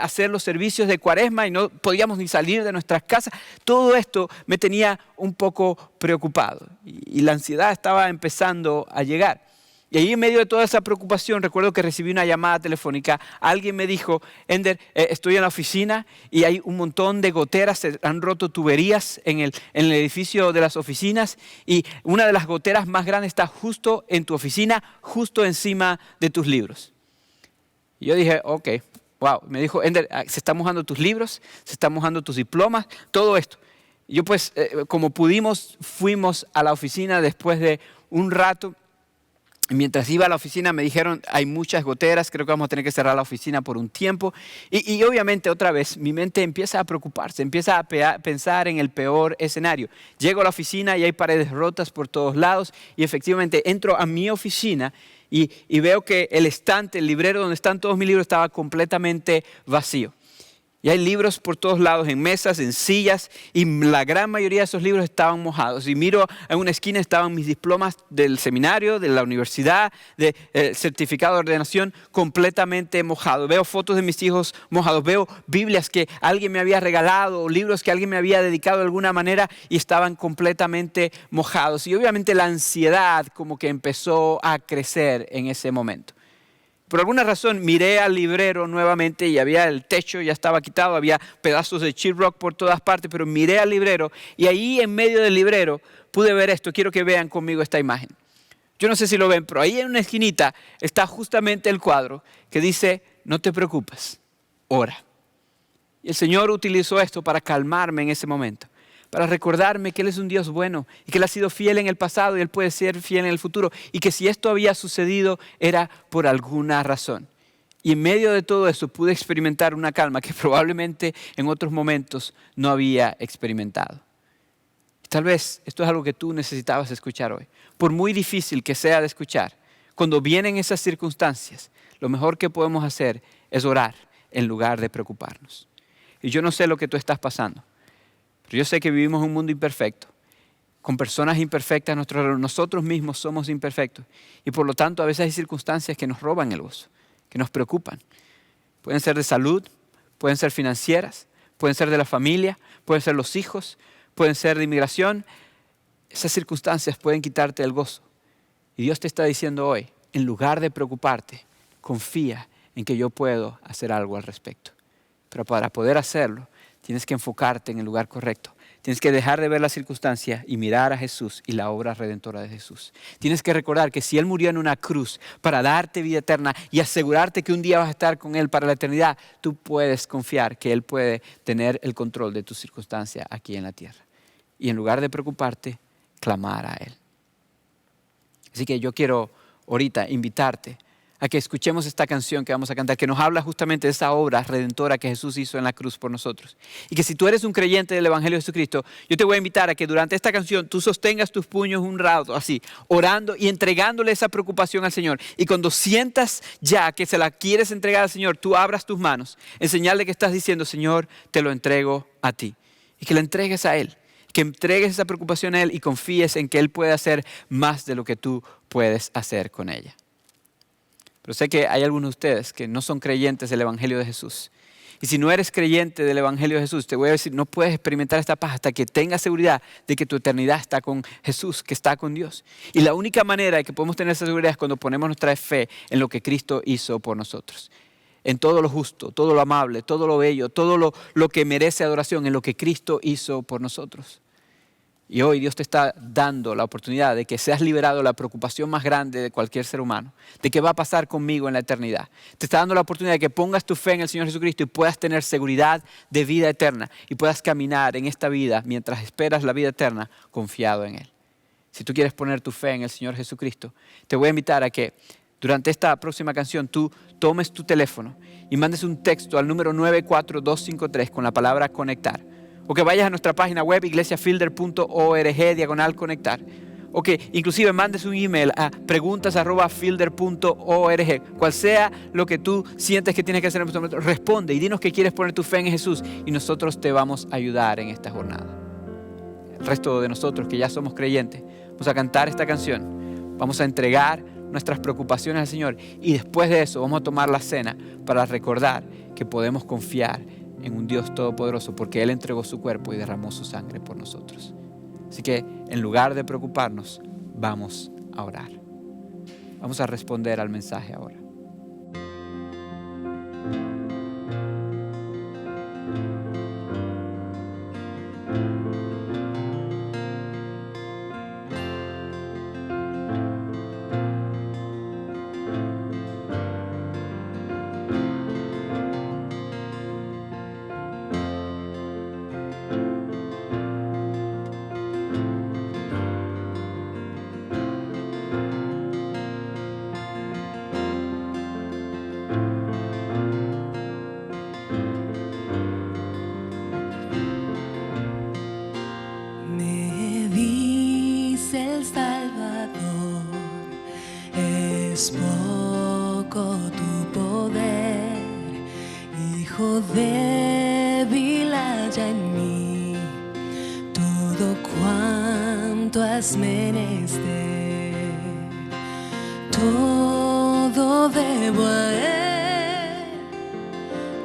hacer los servicios de Cuaresma y no podíamos ni salir de nuestras casas. Todo esto me tenía un poco preocupado y la ansiedad estaba empezando a llegar. Y ahí en medio de toda esa preocupación recuerdo que recibí una llamada telefónica. Alguien me dijo, Ender, estoy en la oficina y hay un montón de goteras, se han roto tuberías en el edificio de las oficinas y una de las goteras más grandes está justo en tu oficina, justo encima de tus libros. Y yo dije, ok, wow. Me dijo, Ender, se están mojando tus libros, se están mojando tus diplomas, todo esto. Yo pues, como pudimos, fuimos a la oficina después de un rato Y mientras iba a la oficina me dijeron, hay muchas goteras, creo que vamos a tener que cerrar la oficina por un tiempo. Y obviamente otra vez mi mente empieza a preocuparse, empieza a pensar en el peor escenario. Llego a la oficina y hay paredes rotas por todos lados y efectivamente entro a mi oficina y veo que el estante, el librero donde están todos mis libros estaba completamente vacío. Y hay libros por todos lados, en mesas, en sillas, y la gran mayoría de esos libros estaban mojados. Y miro en una esquina estaban mis diplomas del seminario, de la universidad, de certificado de ordenación, completamente mojados. Veo fotos de mis hijos mojados, veo Biblias que alguien me había regalado, o libros que alguien me había dedicado de alguna manera y estaban completamente mojados. Y obviamente la ansiedad como que empezó a crecer en ese momento. Por alguna razón miré al librero nuevamente y había el techo, ya estaba quitado, había pedazos de sheetrock por todas partes, pero miré al librero y ahí en medio del librero pude ver esto. Quiero que vean conmigo esta imagen. Yo no sé si lo ven, pero ahí en una esquinita está justamente el cuadro que dice, no te preocupes, ora. Y el Señor utilizó esto para calmarme en ese momento, para recordarme que Él es un Dios bueno y que Él ha sido fiel en el pasado y Él puede ser fiel en el futuro y que si esto había sucedido era por alguna razón. Y en medio de todo eso pude experimentar una calma que probablemente en otros momentos no había experimentado. Tal vez esto es algo que tú necesitabas escuchar hoy. Por muy difícil que sea de escuchar, cuando vienen esas circunstancias, lo mejor que podemos hacer es orar en lugar de preocuparnos. Y yo no sé lo que tú estás pasando. Pero yo sé que vivimos en un mundo imperfecto, con personas imperfectas, nosotros mismos somos imperfectos. Y por lo tanto a veces hay circunstancias que nos roban el gozo, que nos preocupan. Pueden ser de salud, pueden ser financieras, pueden ser de la familia, pueden ser los hijos, pueden ser de inmigración. Esas circunstancias pueden quitarte el gozo. Y Dios te está diciendo hoy, en lugar de preocuparte, confía en que yo puedo hacer algo al respecto. Pero para poder hacerlo, tienes que enfocarte en el lugar correcto. Tienes que dejar de ver las circunstancias y mirar a Jesús y la obra redentora de Jesús. Tienes que recordar que si Él murió en una cruz para darte vida eterna y asegurarte que un día vas a estar con Él para la eternidad, tú puedes confiar que Él puede tener el control de tus circunstancias aquí en la tierra. Y en lugar de preocuparte, clamar a Él. Así que yo quiero ahorita invitarte a que escuchemos esta canción que vamos a cantar, que nos habla justamente de esa obra redentora que Jesús hizo en la cruz por nosotros. Y que si tú eres un creyente del Evangelio de Jesucristo, yo te voy a invitar a que durante esta canción tú sostengas tus puños un rato, así, orando y entregándole esa preocupación al Señor. Y cuando sientas ya que se la quieres entregar al Señor, tú abras tus manos en señal de que estás diciendo, Señor, te lo entrego a ti. Y que la entregues a Él, que entregues esa preocupación a Él y confíes en que Él puede hacer más de lo que tú puedes hacer con ella. Pero sé que hay algunos de ustedes que no son creyentes del Evangelio de Jesús. Y si no eres creyente del Evangelio de Jesús, te voy a decir, no puedes experimentar esta paz hasta que tengas seguridad de que tu eternidad está con Jesús, que está con Dios. Y la única manera de que podemos tener esa seguridad es cuando ponemos nuestra fe en lo que Cristo hizo por nosotros. En todo lo justo, todo lo amable, todo lo bello, todo lo que merece adoración, en lo que Cristo hizo por nosotros. Y hoy Dios te está dando la oportunidad de que seas liberado de la preocupación más grande de cualquier ser humano, de qué va a pasar conmigo en la eternidad. Te está dando la oportunidad de que pongas tu fe en el Señor Jesucristo y puedas tener seguridad de vida eterna y puedas caminar en esta vida mientras esperas la vida eterna confiado en Él. Si tú quieres poner tu fe en el Señor Jesucristo, te voy a invitar a que durante esta próxima canción tú tomes tu teléfono y mandes un texto al número 94253 con la palabra conectar. O que vayas a nuestra página web iglesiafielder.org/conectar. O que inclusive mandes un email a preguntas@fielder.org. Cual sea lo que tú sientes que tienes que hacer en este momento, responde y dinos que quieres poner tu fe en Jesús y nosotros te vamos a ayudar en esta jornada. El resto de nosotros que ya somos creyentes, vamos a cantar esta canción. Vamos a entregar nuestras preocupaciones al Señor y después de eso vamos a tomar la cena para recordar que podemos confiar en un Dios todopoderoso porque Él entregó su cuerpo y derramó su sangre por nosotros. Así que en lugar de preocuparnos, vamos a orar. Vamos a responder al mensaje ahora. Es poco tu poder, hijo débil haya en mí todo cuanto has menester. Todo debo a Él,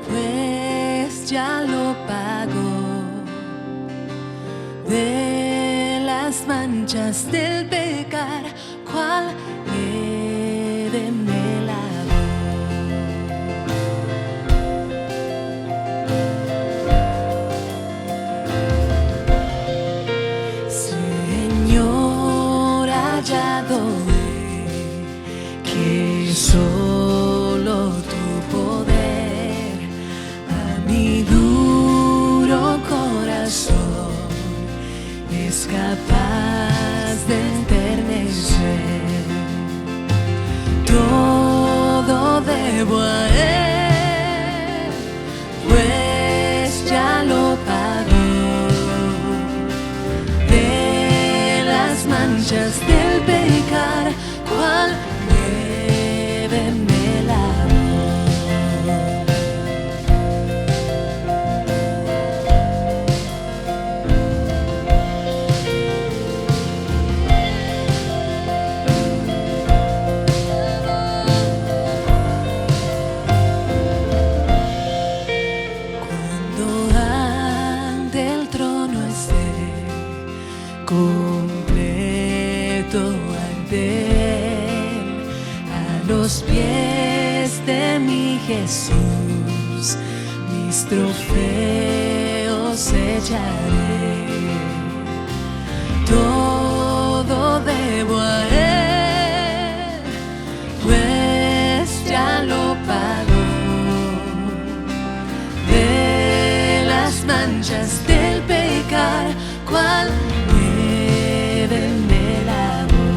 pues ya lo pagó. De las manchas del pecar, cual nieve me lavó. Señor, hallado he que solo tu poder a mi duro corazón es capaz de enternecer. Todo debo a Él, pues ya lo pagó. De las manchas del pecar, cual nieve me lavó. Completo ante Él, a los pies de mi Jesús, mis trofeos echaré. Todo debo a Él, pues ya lo pagó. De las manchas del pecar, cual me lavó.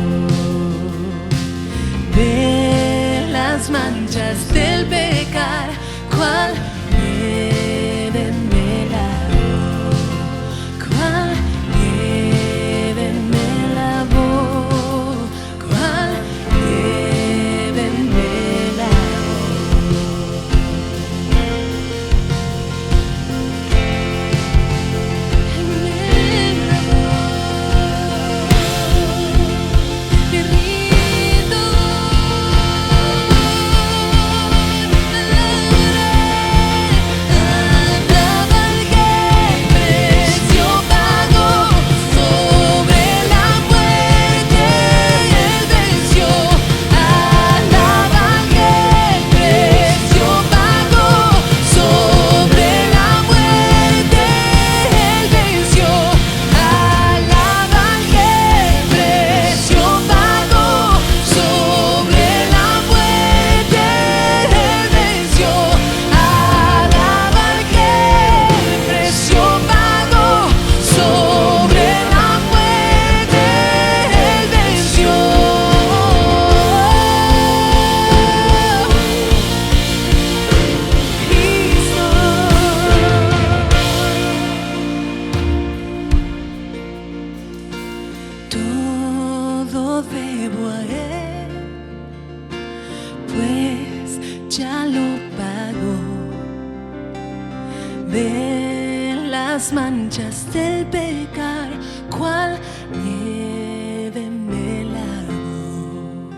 De las manchas del pecar, cual nieve me lavó. Cual nieve me lavó. Cual nieve me lavó. Todo debo a Él, pues ya lo pagó. De las manchas del pecar, cual nieve me lavó.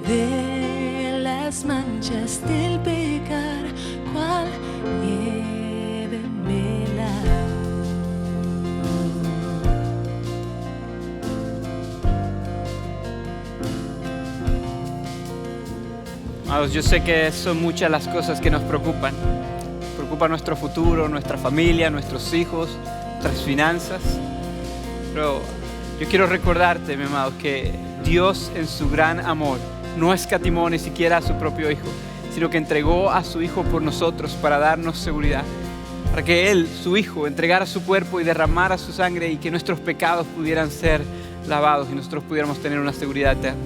De las manchas del pecar, cual nieve me lavó. Amados, yo sé que son muchas las cosas que nos preocupan. Preocupa nuestro futuro, nuestra familia, nuestros hijos, nuestras finanzas. Pero yo quiero recordarte, mi amado, que Dios en su gran amor no escatimó ni siquiera a su propio Hijo, sino que entregó a su Hijo por nosotros para darnos seguridad. Para que Él, su Hijo, entregara su cuerpo y derramara su sangre y que nuestros pecados pudieran ser lavados y nosotros pudiéramos tener una seguridad eterna.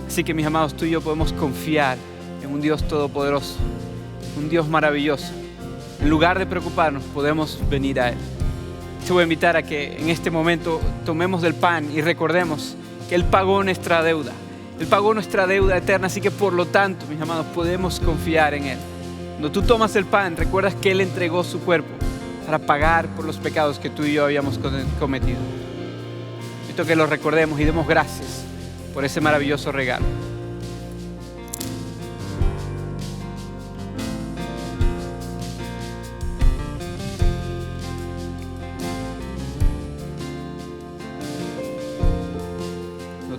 Así que, mis amados, tú y yo podemos confiar en un Dios todopoderoso, un Dios maravilloso. En lugar de preocuparnos, podemos venir a Él. Te voy a invitar a que en este momento tomemos del pan y recordemos que Él pagó nuestra deuda. Él pagó nuestra deuda eterna, así que por lo tanto, mis amados, podemos confiar en Él. Cuando tú tomas el pan, recuerdas que Él entregó su cuerpo para pagar por los pecados que tú y yo habíamos cometido. Necesito que lo recordemos y demos gracias por ese maravilloso regalo.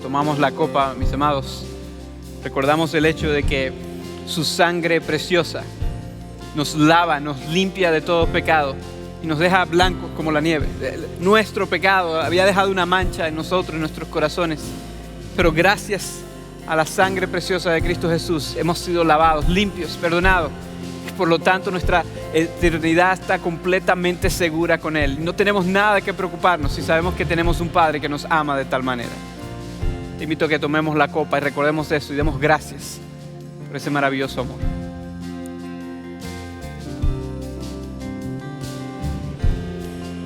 Tomamos la copa, mis amados, recordamos el hecho de que su sangre preciosa nos lava, nos limpia de todo pecado y nos deja blancos como la nieve. Nuestro pecado había dejado una mancha en nosotros, en nuestros corazones, pero gracias a la sangre preciosa de Cristo Jesús hemos sido lavados, limpios, perdonados. Por lo tanto, nuestra eternidad está completamente segura con Él. No tenemos nada que preocuparnos si sabemos que tenemos un Padre que nos ama de tal manera. Te invito a que tomemos la copa y recordemos eso y demos gracias por ese maravilloso amor.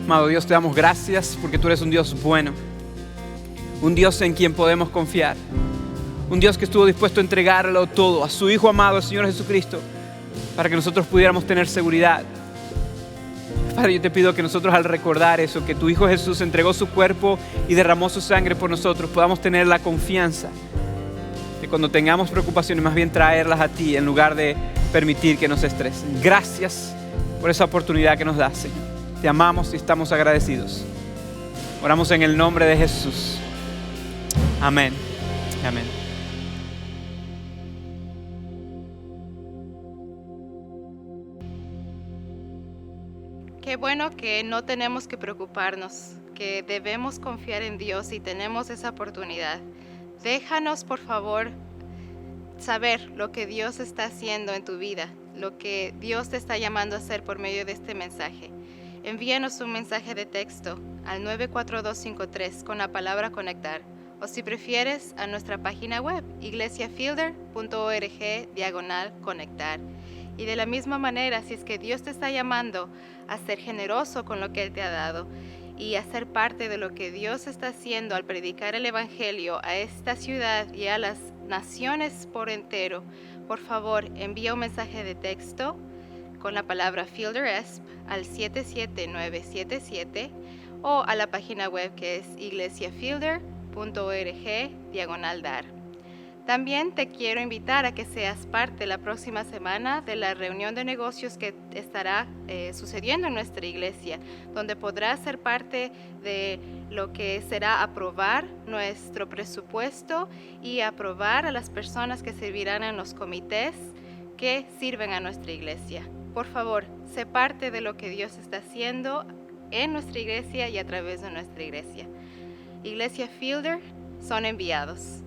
Amado Dios, te damos gracias porque tú eres un Dios bueno, un Dios en quien podemos confiar, un Dios que estuvo dispuesto a entregarlo todo a su Hijo amado, el Señor Jesucristo, para que nosotros pudiéramos tener seguridad. Padre, yo te pido que nosotros al recordar eso, que tu Hijo Jesús entregó su cuerpo y derramó su sangre por nosotros, podamos tener la confianza de cuando tengamos preocupaciones, más bien traerlas a ti en lugar de permitir que nos estresen. Gracias por esa oportunidad que nos das, Señor. Te amamos y estamos agradecidos. Oramos en el nombre de Jesús. Amén. Amén. Qué bueno que no tenemos que preocuparnos, que debemos confiar en Dios y tenemos esa oportunidad. Déjanos, por favor, saber lo que Dios está haciendo en tu vida, lo que Dios te está llamando a hacer por medio de este mensaje. Envíanos un mensaje de texto al 94253 con la palabra conectar, o si prefieres, a nuestra página web, iglesiafielder.org/conectar. Y de la misma manera, si es que Dios te está llamando a ser generoso con lo que Él te ha dado y a ser parte de lo que Dios está haciendo al predicar el Evangelio a esta ciudad y a las naciones por entero, por favor, envía un mensaje de texto con la palabra FielderESP al 77977 o a la página web que es iglesiafielder.org/dar. También te quiero invitar a que seas parte la próxima semana de la reunión de negocios que estará sucediendo en nuestra iglesia, donde podrás ser parte de lo que será aprobar nuestro presupuesto y aprobar a las personas que servirán en los comités que sirven a nuestra iglesia. Por favor, sé parte de lo que Dios está haciendo en nuestra iglesia y a través de nuestra iglesia. Iglesia Fielder son enviados.